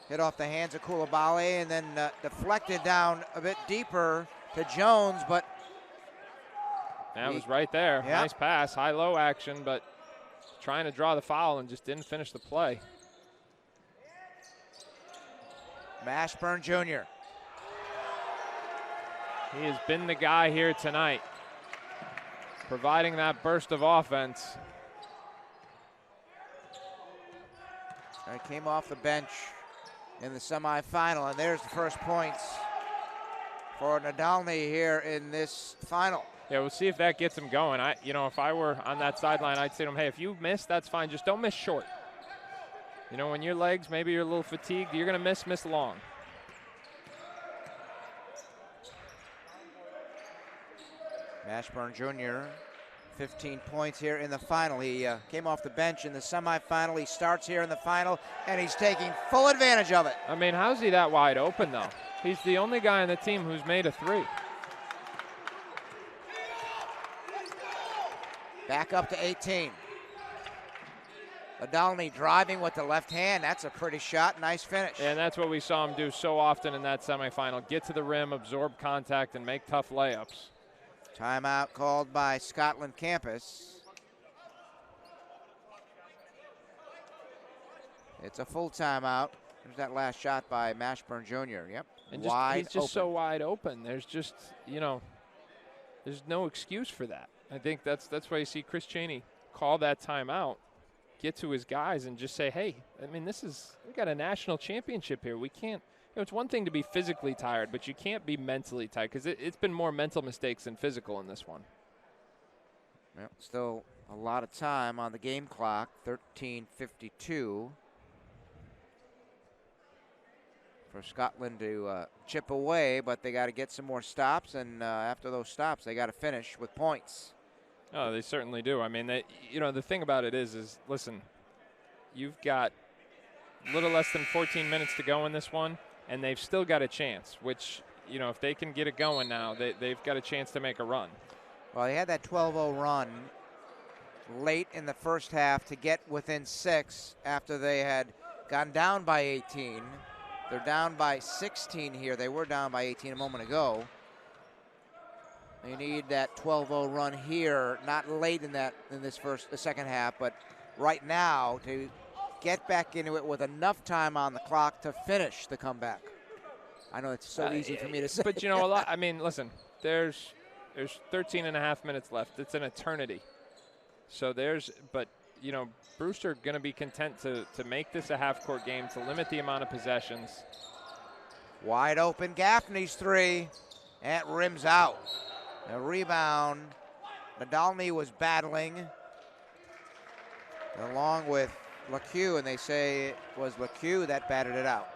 hit off the hands of Koulibaly and then deflected down a bit deeper to Jones, but that was right there. Yep. Nice pass, high-low action, but trying to draw the foul and just didn't finish the play. Mashburn Jr. He has been the guy here tonight, providing that burst of offense. I came off the bench in the semifinal, and there's the first points for Nadalny here in this final. Yeah, we'll see if that gets him going. If I were on that sideline, I'd say to him, hey, if you miss, that's fine. Just don't miss short. You know, when your legs, maybe you're a little fatigued, you're going to miss long. Mashburn Jr., 15 points here in the final. He came off the bench in the semifinal. He starts here in the final, and he's taking full advantage of it. I mean, how's he that wide open, though? He's the only guy on the team who's made a three. Back up to 18. Adalny driving with the left hand. That's a pretty shot. Nice finish. And that's what we saw him do so often in that semifinal. Get to the rim, absorb contact, and make tough layups. Timeout called by Scotland Campus. It's a full timeout. There's that last shot by Mashburn Jr. Yep, and wide he's just so wide open. There's just, you know, there's no excuse for that. I think that's why you see Chris Chaney call that timeout, get to his guys, and just say, hey, I mean, we got a national championship here. We can't. You know, it's one thing to be physically tired, but you can't be mentally tired because it's been more mental mistakes than physical in this one. Well, still a lot of time on the game clock, 13:52 for Scotland to chip away, but they got to get some more stops, and after those stops, they got to finish with points. Oh, they certainly do. I mean, you know, the thing about it is listen, you've got a little less than 14 minutes to go in this one, and they've still got a chance, which, you know, if they can get it going now, they've got a chance to make a run. Well, they had that 12-0 run late in the first half to get within 6 after they had gone down by 18. They're down by 16 here. They were down by 18 a moment ago. They need that 12-0 run here, not late in the second half, but right now to get back into it with enough time on the clock to finish the comeback. I know it's so easy for me to say. But, you know, I mean, listen, there's 13 and a half minutes left. It's an eternity. So but, you know, Brewster going to be content to make this a half-court game, to limit the amount of possessions. Wide open, Gaffney's three, and it rims out. A rebound. Adalny was battling along with LeCue, and they say it was LeCue that batted it out.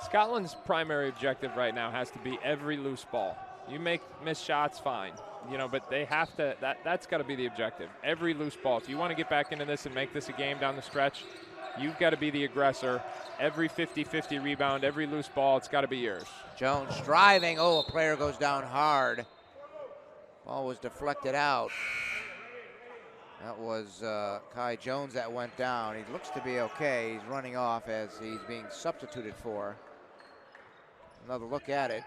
Scotland's primary objective right now has to be every loose ball. You miss shots, fine, you know, but they have to. That's got to be the objective. Every loose ball. If you want to get back into this and make this a game down the stretch, you've got to be the aggressor. Every 50-50 rebound, every loose ball, it's got to be yours. Jones driving. Oh, a player goes down hard. Ball was deflected out. That was Kai Jones that went down. He looks to be okay. He's running off as he's being substituted for. Another look at it.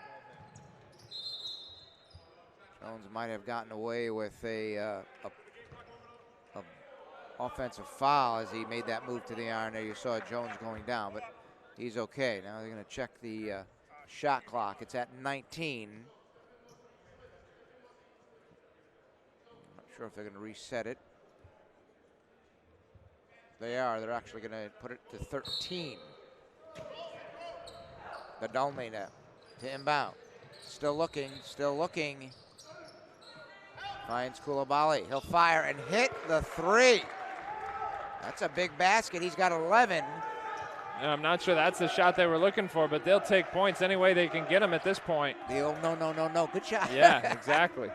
Jones might have gotten away with a offensive foul as he made that move to the iron there. You saw Jones going down, but he's okay. Now they're going to check the shot clock. It's at 19. I'm not sure if they're going to reset it. They are. They're actually going to put it to 13. Adalny now to inbound. Still looking, still looking. Finds Coulibaly. He'll fire and hit the three. That's a big basket. He's got 11. And I'm not sure that's the shot they were looking for, but they'll take points any way they can get them at this point. The old no. Good shot. Yeah, exactly.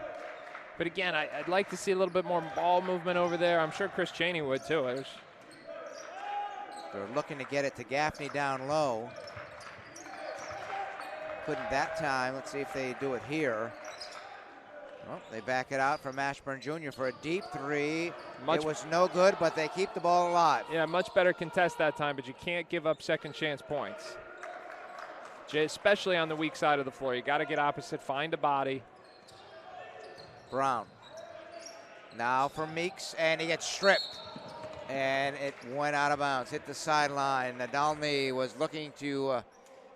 But again, I'd like to see a little bit more ball movement over there. I'm sure Chris Chaney would too. They're looking to get it to Gaffney down low. Couldn't that time. Let's see if they do it here. Well, they back it out for Mashburn Jr. for a deep three. It was no good, but they keep the ball alive. Yeah, much better contest that time, but you can't give up second chance points. Especially on the weak side of the floor. You got to get opposite, find a body. Brown. Now for Meeks, and he gets stripped. And it went out of bounds, hit the sideline. Adalny was looking to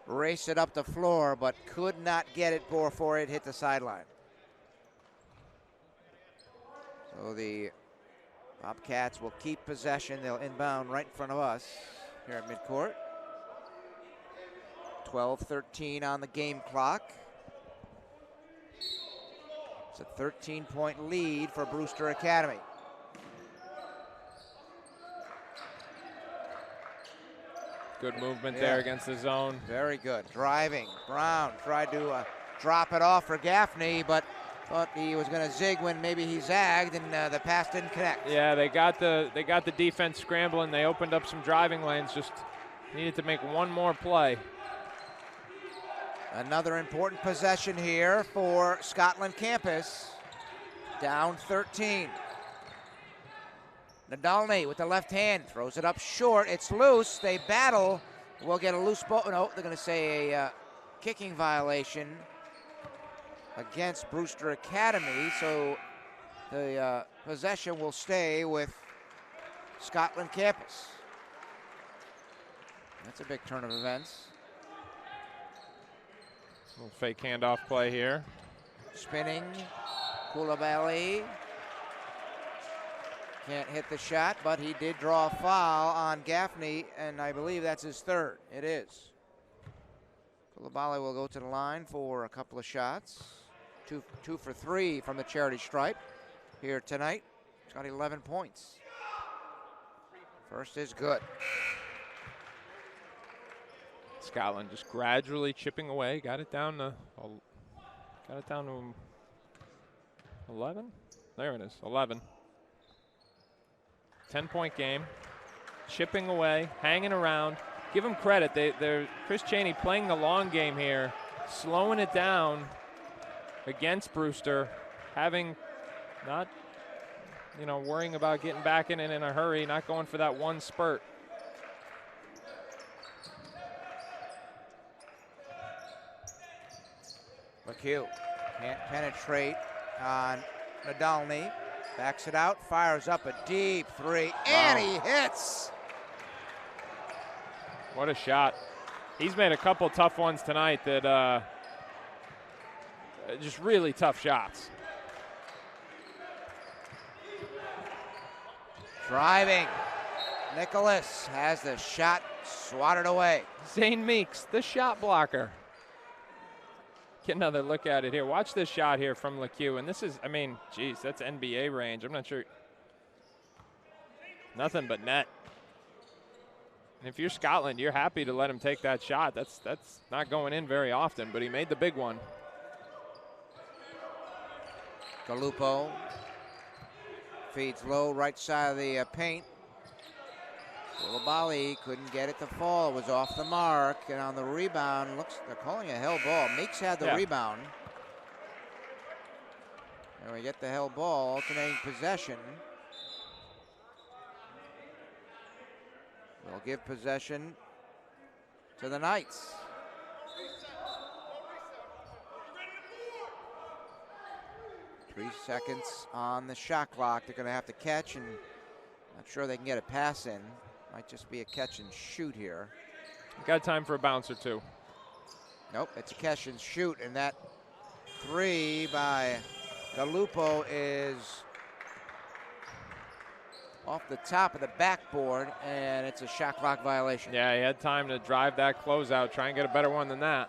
race it up the floor, but could not get it before it hit the sideline. So the Bobcats will keep possession. They'll inbound right in front of us here at midcourt. 12-13 on the game clock. It's a 13-point lead for Brewster Academy. Good movement there against the zone. Very good. Driving. Brown tried to drop it off for Gaffney, but thought he was going to zig when maybe he zagged, and the pass didn't connect. Yeah, they got the defense scrambling. They opened up some driving lanes. Just needed to make one more play. Another important possession here for Scotland campus. Down 13. Nadalny with the left hand throws it up short. It's loose. They battle. We'll get a loose ball. No, they're going to say a kicking violation against Brewster Academy. So the possession will stay with Scotland campus. That's a big turn of events. A little fake handoff play here. Spinning. Koulibaly can't hit the shot, but he did draw a foul on Gaffney, and I believe that's his third. It is. Koulibaly will go to the line for a couple of shots. Two for three from the charity stripe here tonight. He's got 11 points. First is good. Scotland just gradually chipping away. Got it down to 11. There it is, 11. 10-point game. Chipping away, hanging around. Give them credit. They're Chris Chaney playing the long game here, slowing it down against Brewster, having not, worrying about getting back in it in a hurry, not going for that one spurt. McHugh can't penetrate on Nadalny. Backs it out, fires up a deep three, and he hits. What a shot. He's made a couple tough ones tonight that just really tough shots. Driving. Nicholas has the shot swatted away. Zane Meeks, the shot blocker. Get another look at it here. Watch this shot here from LeCue. And this is, geez, that's NBA range. I'm not sure. Nothing but net. And if you're Scotland, you're happy to let him take that shot. That's not going in very often, but he made the big one. Galupo feeds low, right side of the paint. Koulibaly couldn't get it to fall. It was off the mark, and on the rebound, they're calling a hell ball. Meeks had the rebound. And we get the hell ball, alternating possession. We'll give possession to the Knights. Three seconds on the shot clock. They're going to have to catch, and not sure they can get a pass in. Might just be a catch and shoot here. Got time for a bounce or two. Nope, it's a catch and shoot, and that three by Galupo is off the top of the backboard, and it's a shot clock violation. Yeah, he had time to drive that closeout, try and get a better one than that.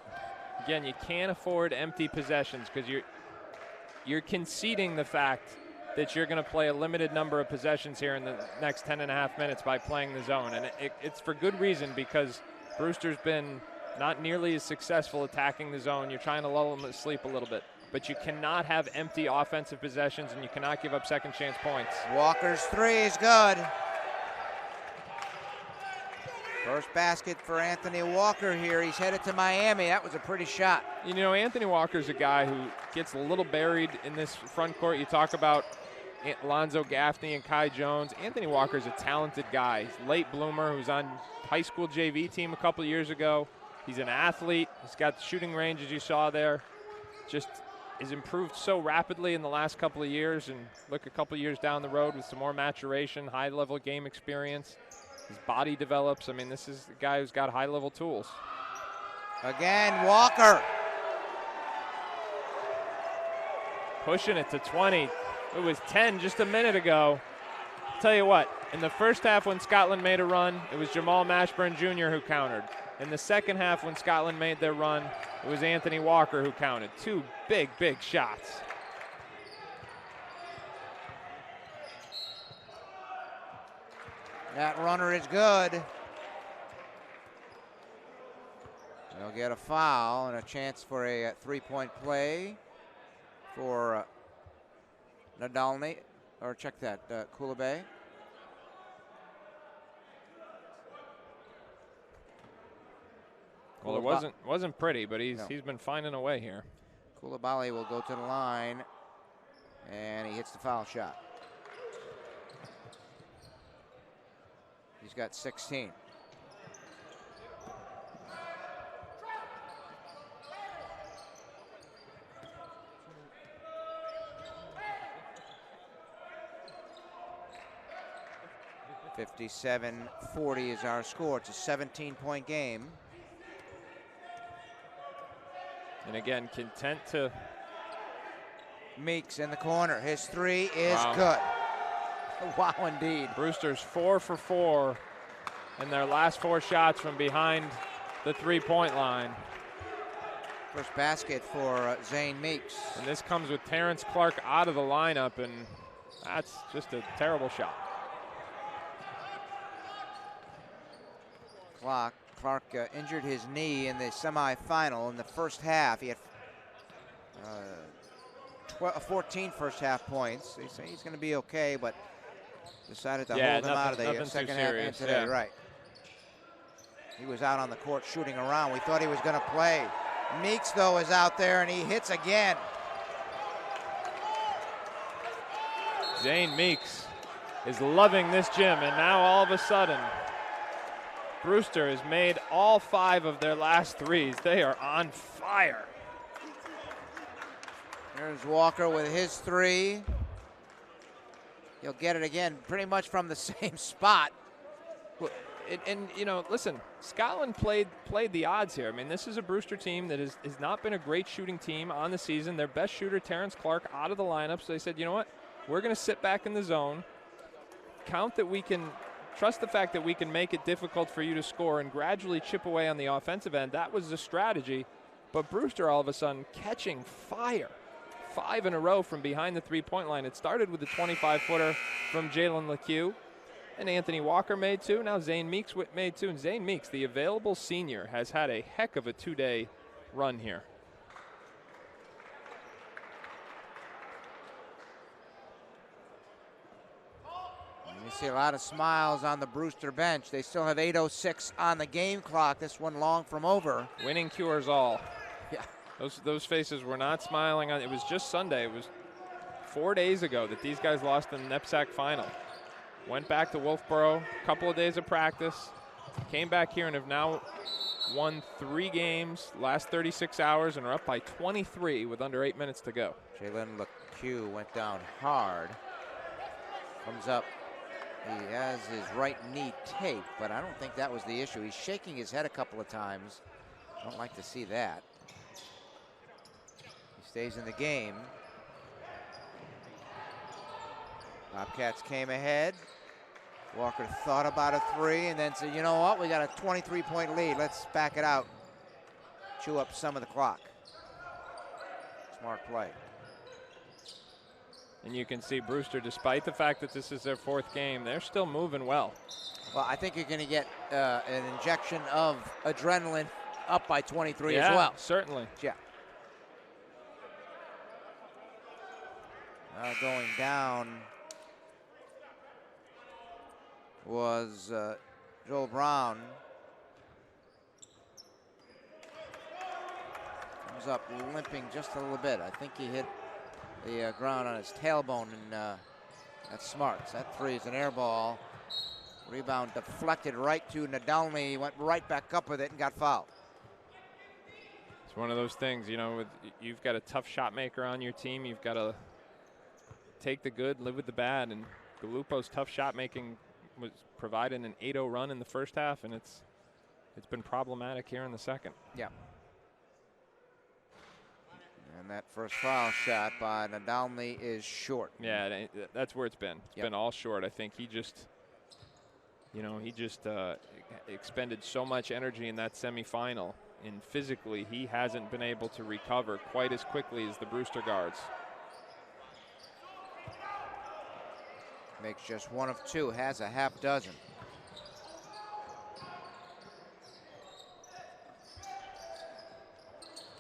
Again, you can't afford empty possessions because you're conceding the fact that you're going to play a limited number of possessions here in the next 10.5 minutes by playing the zone. And it's for good reason, because Brewster's been not nearly as successful attacking the zone. You're trying to lull them to sleep a little bit. But you cannot have empty offensive possessions, and you cannot give up second chance points. Walker's three is good. First basket for Anthony Walker here. He's headed to Miami. That was a pretty shot. Anthony Walker's a guy who gets a little buried in this front court. You talk about Alonzo Gaffney and Kai Jones. Anthony Walker's a talented guy. He's a late bloomer who's on high school JV team a couple years ago. He's an athlete. He's got the shooting range, as you saw there. Just has improved so rapidly in the last couple of years, and look a couple of years down the road with some more maturation, high-level game experience. His body develops. This is a guy who's got high-level tools. Again, Walker. Pushing it to 20. It was 10 just a minute ago. I'll tell you what, in the first half when Scotland made a run, it was Jamal Mashburn Jr. who countered. In the second half when Scotland made their run, it was Anthony Walker who counted. Two big, big shots. That runner is good. They'll get a foul and a chance for a three-point play for Nadalny, or check that, Kulabay. Well, it wasn't pretty, but he's been finding a way here. Koulibaly will go to the line, and he hits the foul shot. He's got 16. (57-40) is our score. It's a 17-point game. And again, content to... Meeks in the corner. His three is good. Wow, indeed. Brewster's 4 for 4 in their last 4 shots from behind the three-point line. First basket for Zane Meeks. And this comes with Terrence Clark out of the lineup, and that's just a terrible shot. Clark injured his knee in the semifinal in the first half. He had 14 first half points. They say he's going to be okay, but decided to hold him out of the second half and today. Right. He was out on the court shooting around. We thought he was going to play. Meeks, though, is out there, and he hits again. Zane Meeks is loving this gym, and now all of a sudden, Brewster has made all 5 of their last threes. They are on fire. There's Walker with his 3. He'll get it again pretty much from the same spot. And you know, listen, Scotland played the odds here. I mean, this is a Brewster team that has not been a great shooting team on the season. Their best shooter, Terrence Clark, out of the lineup. So they said, you know what? We're going to sit back in the zone, trust the fact that we can make it difficult for you to score and gradually chip away on the offensive end. That was the strategy. But Brewster all of a sudden catching fire. 5 in a row from behind the three-point line. It started with the 25-footer from Jalen LeCue. And Anthony Walker made 2. Now Zane Meeks made 2. And Zane Meeks, the available senior, has had a heck of a 2-day run here. You see a lot of smiles on the Brewster bench. They still have 8:06 on the game clock. This one long from over. Winning cures all. Yeah. Those faces were not smiling. It was just Sunday. It was 4 days ago that these guys lost in the NEPSAC final. Went back to Wolfboro, a couple of days of practice, came back here and have now won 3 games, last 36 hours, and are up by 23 with under 8 minutes to go. Jalen LeCue went down hard. Comes up. He has his right knee taped, but I don't think that was the issue. He's shaking his head a couple of times. Don't like to see that. He stays in the game. Bobcats came ahead. Walker thought about a 3 and then said, you know what, we got a 23-point lead. Let's back it out. Chew up some of the clock. Smart play. And you can see Brewster, despite the fact that this is their 4th game, they're still moving well. Well, I think you're going to get an injection of adrenaline up by 23 as well. Certainly. Yeah. Going down was Joel Brown. Comes up limping just a little bit. I think he hit the ground on his tailbone, and that's smart. So that 3 is an air ball. Rebound deflected right to Nadalny. He went right back up with it and got fouled. It's one of those things, you know, you've got a tough shot maker on your team. You've got to take the good, live with the bad, and Gallupo's tough shot making was providing an 8-0 run in the first half, and it's been problematic here in the second. Yeah. And that first foul shot by Nadalny is short. Yeah, that's where it's been. It's been all short. I think he just expended so much energy in that semifinal, and physically he hasn't been able to recover quite as quickly as the Brewster guards. Makes just 1 of 2, has a half dozen.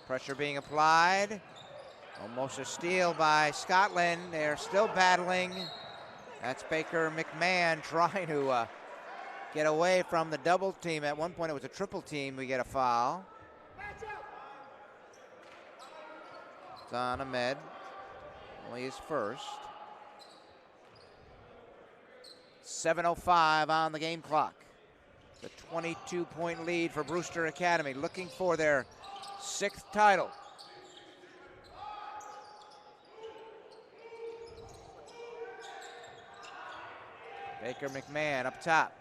Pressure being applied. Almost a steal by Scotland. They're still battling. That's Baker McMahon trying to get away from the double team. At one point it was a triple team. We get a foul. It's on Ahmed. Only his first. 7:05 on the game clock. The 22-point lead for Brewster Academy, looking for their 6th title. Baker McMahon up top.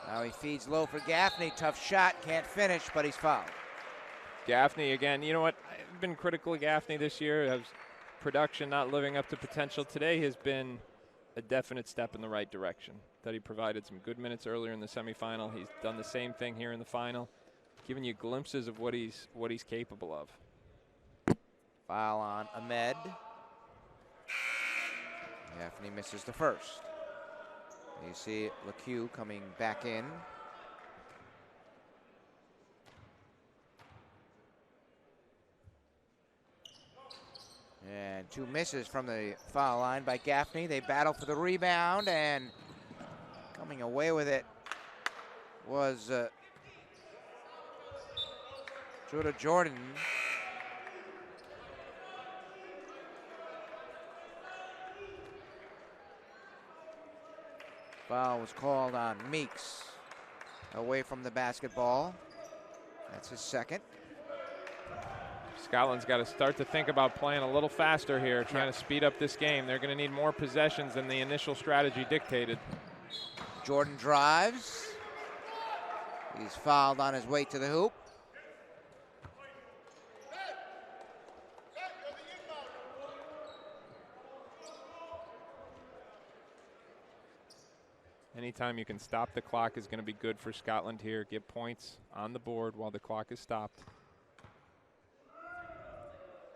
Now he feeds low for Gaffney. Tough shot, can't finish, but he's fouled. Gaffney again. You know what? I've been critical of Gaffney this year. Has production not living up to potential. Today has been a definite step in the right direction. That he provided some good minutes earlier in the semifinal. He's done the same thing here in the final, giving you glimpses of what he's capable of. Foul on Ahmed. Gaffney misses the first. You see LeCue coming back in. And 2 misses from the foul line by Gaffney. They battle for the rebound, and coming away with it was Judah Jordan. Foul was called on Meeks. Away from the basketball. That's his second. Scotland's got to start to think about playing a little faster here, trying to speed up this game. They're going to need more possessions than the initial strategy dictated. Jordan drives. He's fouled on his way to the hoop. Anytime you can stop the clock is going to be good for Scotland here. Get points on the board while the clock is stopped.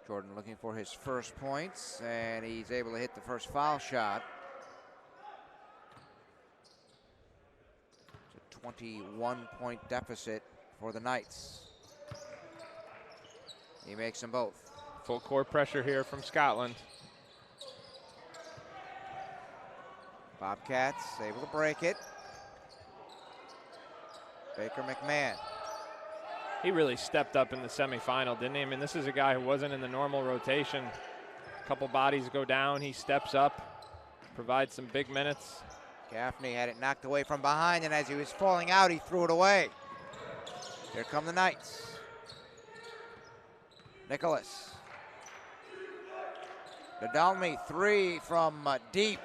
Jordan looking for his first points, and he's able to hit the first foul shot. It's a 21-point deficit for the Knights. He makes them both. Full court pressure here from Scotland. Bobcats able to break it. Baker McMahon. He really stepped up in the semifinal, didn't he? I mean, this is a guy who wasn't in the normal rotation. A couple bodies go down, he steps up, provides some big minutes. Gaffney had it knocked away from behind, and as he was falling out, he threw it away. Here come the Knights. Nicholas. Nadalny, 3 from deep.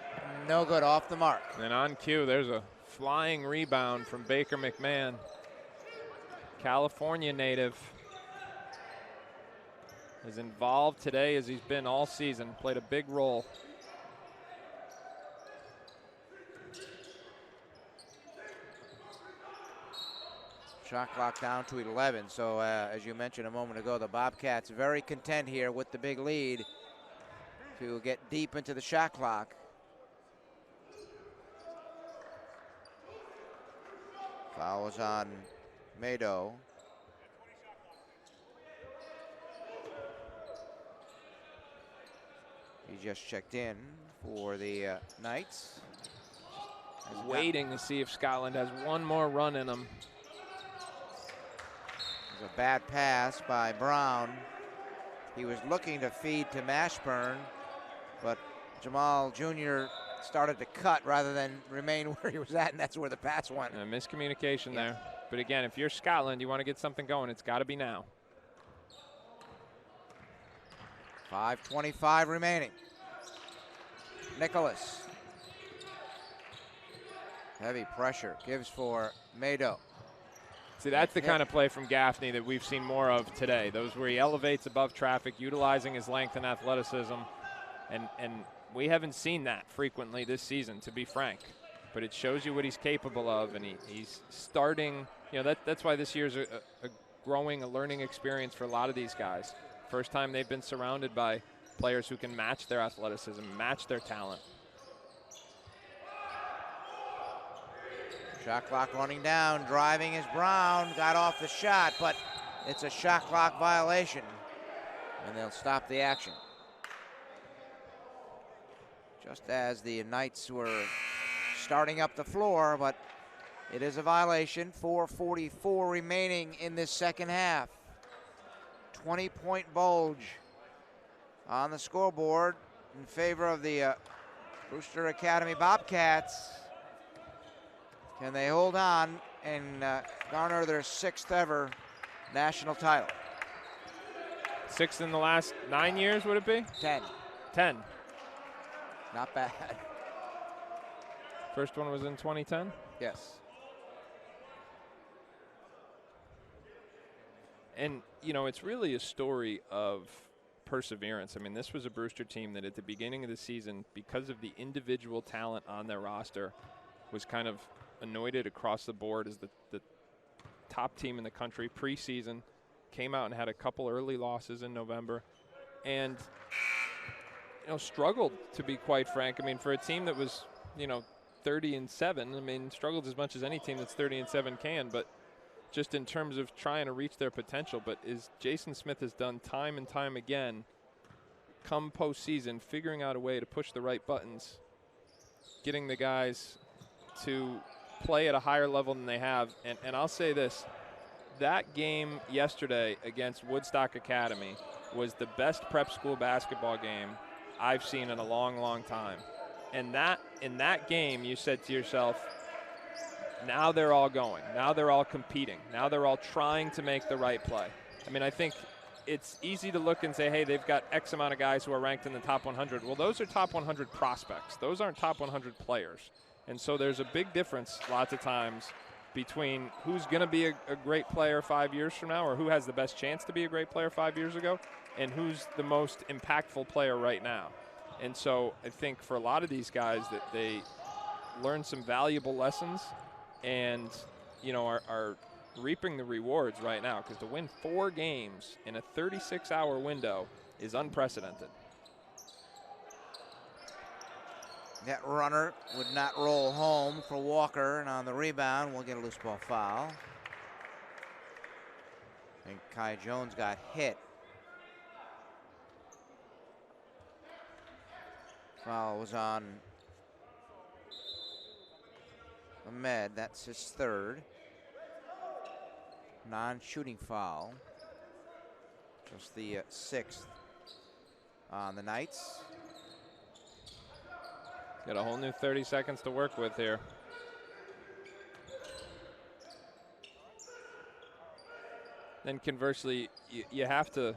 No good, off the mark. And on cue, there's a flying rebound from Baker McMahon. California native. As involved today as he's been all season. Played a big role. Shot clock down to 11. So as you mentioned a moment ago, the Bobcats very content here with the big lead to get deep into the shot clock. Foul was on Mado. He just checked in for the Knights. Waiting to see if Scotland has one more run in them. There's a bad pass by Brown. He was looking to feed to Mashburn, but Jamal Jr. started to cut rather than remain where he was at, and that's where the pass went. A miscommunication there. But again, if you're Scotland, you want to get something going, it's got to be now. 5:25 remaining. Nicholas. Heavy pressure, gives for Mado. See, that's the kind of play from Gaffney that we've seen more of today. Those where he elevates above traffic, utilizing his length and athleticism. And we haven't seen that frequently this season, to be frank. But it shows you what he's capable of, and he's starting. You know, that's why this year's a growing, a learning experience for a lot of these guys. First time they've been surrounded by players who can match their athleticism, match their talent. Shot clock running down, driving is Brown, got off the shot, but it's a shot clock violation, and they'll stop the action. Just as the Knights were starting up the floor, but it is a violation. 4:44 remaining in this second half. 20-point bulge on the scoreboard in favor of the Brewster Academy Bobcats. Can they hold on and garner their 6th ever national title? 6th in the last 9 years, would it be? 10. 10. Not bad. First one was in 2010? Yes. And, you know, it's really a story of perseverance. I mean, this was a Brewster team that at the beginning of the season, because of the individual talent on their roster, was kind of anointed across the board as the top team in the country preseason. Came out and had a couple early losses in November. And, you know, struggled, to be quite frank. I mean, for a team that was, you know, 30-7, I mean, struggled as much as any team that's 30-7 can, but just in terms of trying to reach their potential. But as Jason Smith has done time and time again, come postseason, figuring out a way to push the right buttons, getting the guys to play at a higher level than they have. And I'll say this, that game yesterday against Woodstock Academy was the best prep school basketball game I've seen in a long, long time. And that in that game, you said to yourself, now they're all going. Now they're all competing. Now they're all trying to make the right play. I mean, I think it's easy to look and say, hey, they've got X amount of guys who are ranked in the top 100. Well, those are top 100 prospects. Those aren't top 100 players. And so there's a big difference lots of times between who's going to be a great player 5 years from now, or who has the best chance to be a great player 5 years ago, and who's the most impactful player right now. And so I think for a lot of these guys that they learn some valuable lessons and, you know, are reaping the rewards right now, because to win 4 games in a 36-hour window is unprecedented. That runner would not roll home for Walker, and on the rebound, we'll get a loose ball foul. And Kai Jones got hit. Foul was on Ahmed. That's his 3rd. Non-shooting foul. Just the 6th on the Knights. Got a whole new 30 seconds to work with here. Then conversely, you have to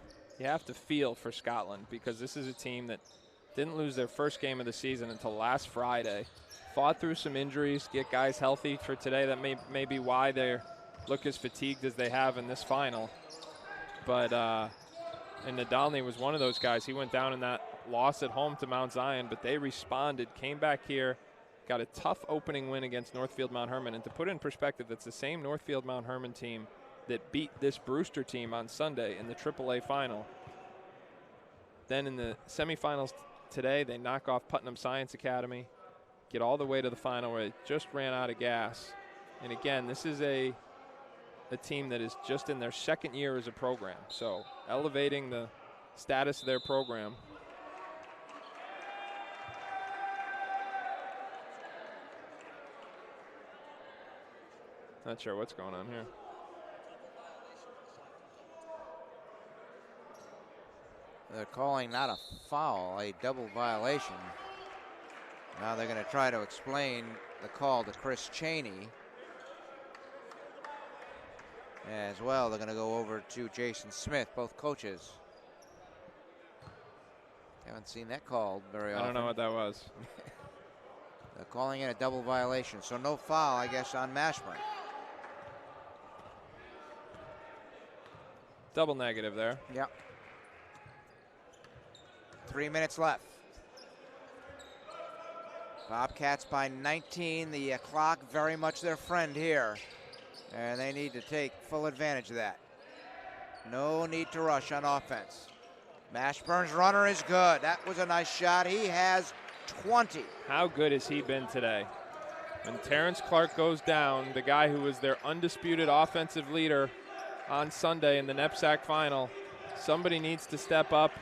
feel for Scotland, because this is a team that didn't lose their first game of the season until last Friday. Fought through some injuries, get guys healthy for today. That may be why they look as fatigued as they have in this final. But and Nadalny was one of those guys. He went down in that loss at home to Mount Zion, but they responded, came back here, got a tough opening win against Northfield Mount Herman. And to put it in perspective, that's the same Northfield Mount Herman team that beat this Brewster team on Sunday in the AAA final. Then in the semifinals today, they knock off Putnam Science Academy, get all the way to the final where they just ran out of gas. And again, this is a team that is just in their 2nd year as a program. So elevating the status of their program. Not sure what's going on here. They're calling not a foul, a double violation. Now they're going to try to explain the call to Chris Cheney. As well, they're going to go over to Jason Smith, both coaches. Haven't seen that called very often. I don't know what that was. They're calling it a double violation, so no foul, I guess, on Mashburn. Double negative there. Yep. 3 minutes left. Bobcats by 19. The clock very much their friend here. And they need to take full advantage of that. No need to rush on offense. Mashburn's runner is good. That was a nice shot. He has 20. How good has he been today? When Terrence Clark goes down, the guy who was their undisputed offensive leader on Sunday in the NEPSAC final. Somebody needs to step up.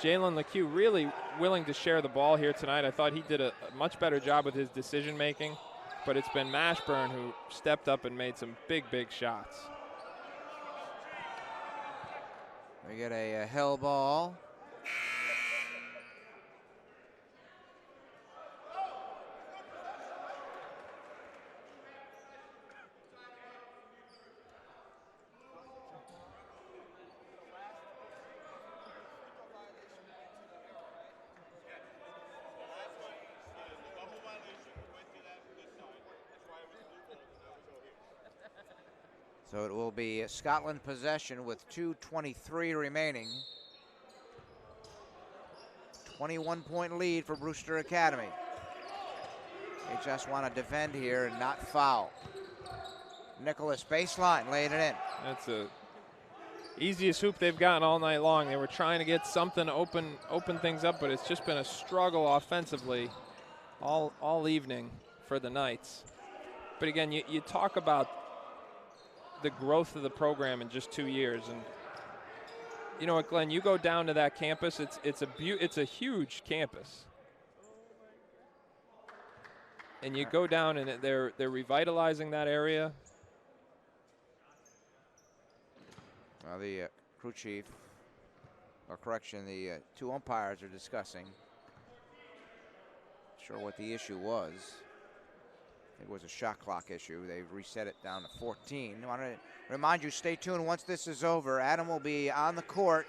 Jalen LeCue really willing to share the ball here tonight. I thought he did a much better job with his decision making, but it's been Mashburn who stepped up and made some big shots. We get a hell ball. So it will be Scotland possession with 2:23 remaining. 21-point lead for Brewster Academy. They just want to defend here and not foul. Nicholas baseline, laying it in. That's the easiest hoop they've gotten all night long. They were trying to get something open things up, but it's just been a struggle offensively all evening for the Knights. But again, you talk about the growth of the program in just 2 years, and you know what, Glenn, you go down to that campus, it's a huge campus, and you go down and they're revitalizing that area. Well, the crew chief, or correction, the two umpires are discussing. Not sure what the issue was. I think it was a shot clock issue. They've reset it down to 14. I want to remind you, stay tuned. Once this is over, Adam will be on the court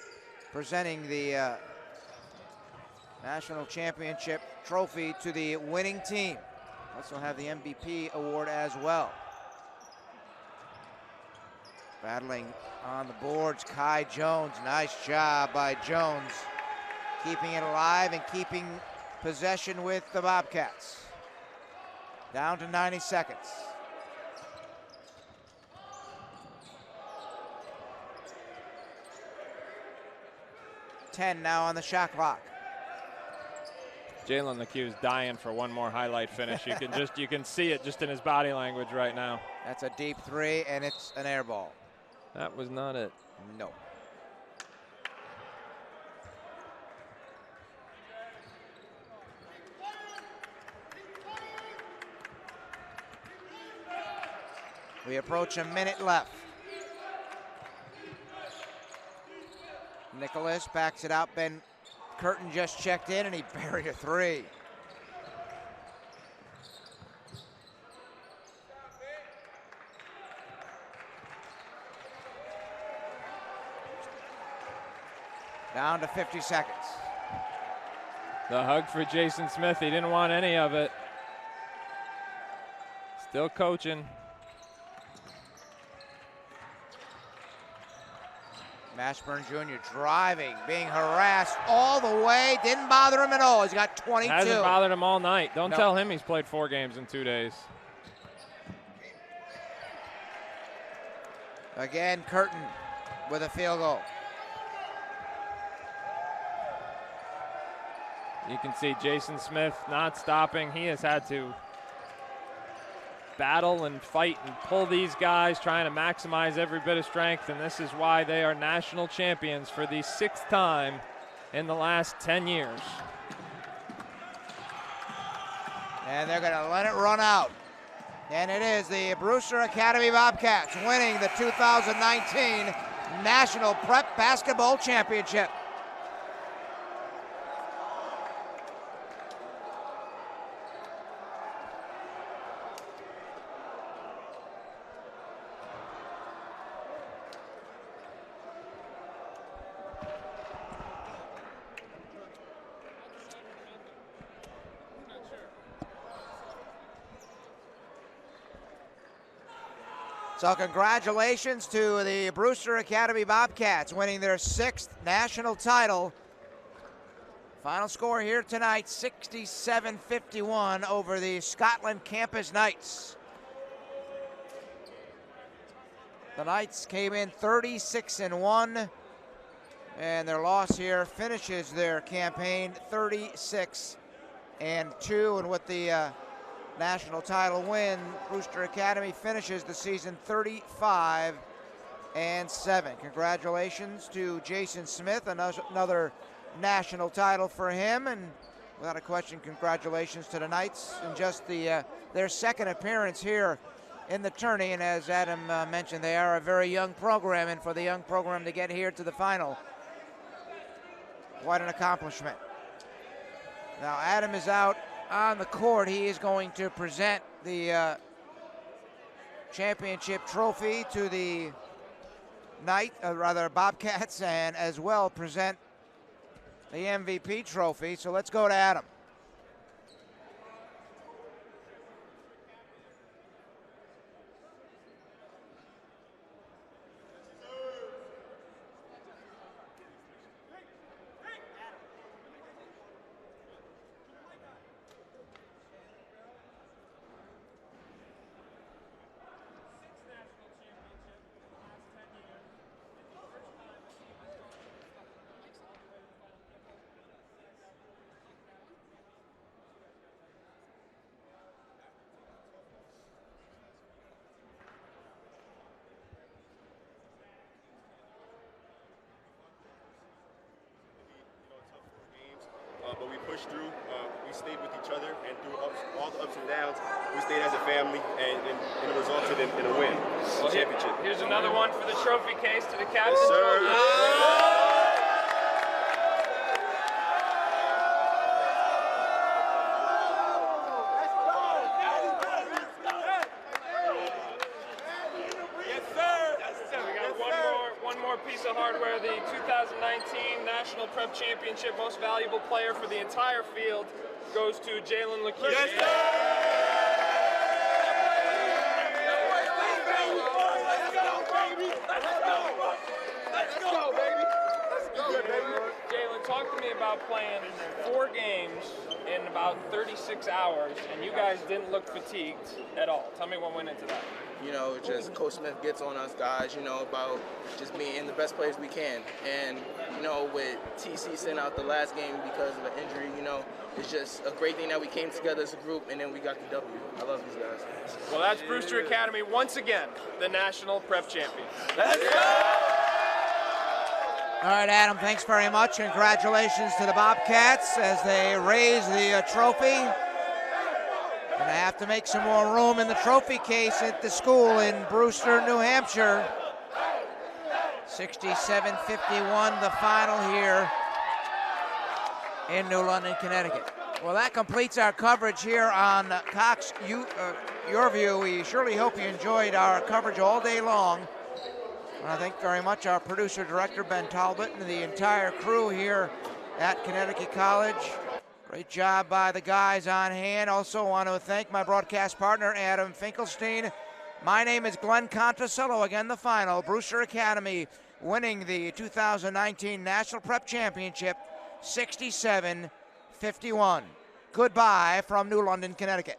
presenting the National Championship trophy to the winning team. Also have the MVP award as well. Battling on the boards, Kai Jones. Nice job by Jones, keeping it alive and keeping possession with the Bobcats. Down to 90 seconds. Ten now on the shot clock. Jalen LeCue is dying for one more highlight finish. You can see it just in his body language right now. That's a deep three, and it's an air ball. That was not it. No. We approach a minute left. Nicholas backs it out. Ben Curtin just checked in and he buried a three. Down to 50 seconds. The hug for Jason Smith. He didn't want any of it. Still coaching. Mashburn Jr. driving, being harassed all the way. Didn't bother him at all. He's got 22. Hasn't bothered him all night. Don't No. tell him he's played 4 games in 2 days. Again, Curtin with a field goal. You can see Jason Smith not stopping. He has had to battle and fight and pull these guys, trying to maximize every bit of strength, and this is why they are national champions for the 6th time in the last 10 years. And they're going to let it run out. And it is the Brewster Academy Bobcats winning the 2019 National Prep Basketball Championship. So congratulations to the Brewster Academy Bobcats winning their 6th national title. Final score here tonight, 67-51 over the Scotland Campus Knights. The Knights came in 36-1, and their loss here finishes their campaign 36-2, and with the national title win, Brewster Academy finishes the season 35-4. Congratulations to Jason Smith, another national title for him, and without a question, congratulations to the Knights in just their second appearance here in the tourney. And as Adam mentioned, they are a very young program, and for the young program to get here to the final, quite an accomplishment. Now Adam is out on the court. He is going to present the championship trophy to the Bobcats, and as well present the MVP trophy. So let's go to Adam. But we pushed through, we stayed with each other, and through all the ups and downs, we stayed as a family, and it resulted in a win, well, championship. Here's another one for the trophy case to the captain. Yes, sir. Piece of hardware, the 2019 National Prep Championship Most Valuable Player for the entire field goes to Jalen LeCue. Yes, sir! Let's go, baby! Jalen, talk to me about playing 4 games in about 36 hours, and you guys didn't look fatigued at all. Tell me what went into that. You know, just Coach Smith gets on us guys, you know, about just being in the best place we can. And, you know, with TC sitting out the last game because of an injury, you know, it's just a great thing that we came together as a group and then we got the W. I love these guys. Well, that's Brewster Academy once again, the National Prep Champions. Let's go! All right, Adam, thanks very much. Congratulations to the Bobcats as they raise the trophy. And I have to make some more room in the trophy case at the school in Brewster, New Hampshire. 67-51, the final here in New London, Connecticut. Well, that completes our coverage here on Cox Your View. We surely hope you enjoyed our coverage all day long. And I thank very much our producer, director, Ben Talbot, and the entire crew here at Connecticut College. Great job by the guys on hand. Also want to thank my broadcast partner, Adam Finkelstein. My name is Glenn Conticello. Again, the final. Brewster Academy winning the 2019 National Prep Championship, 67-51. Goodbye from New London, Connecticut.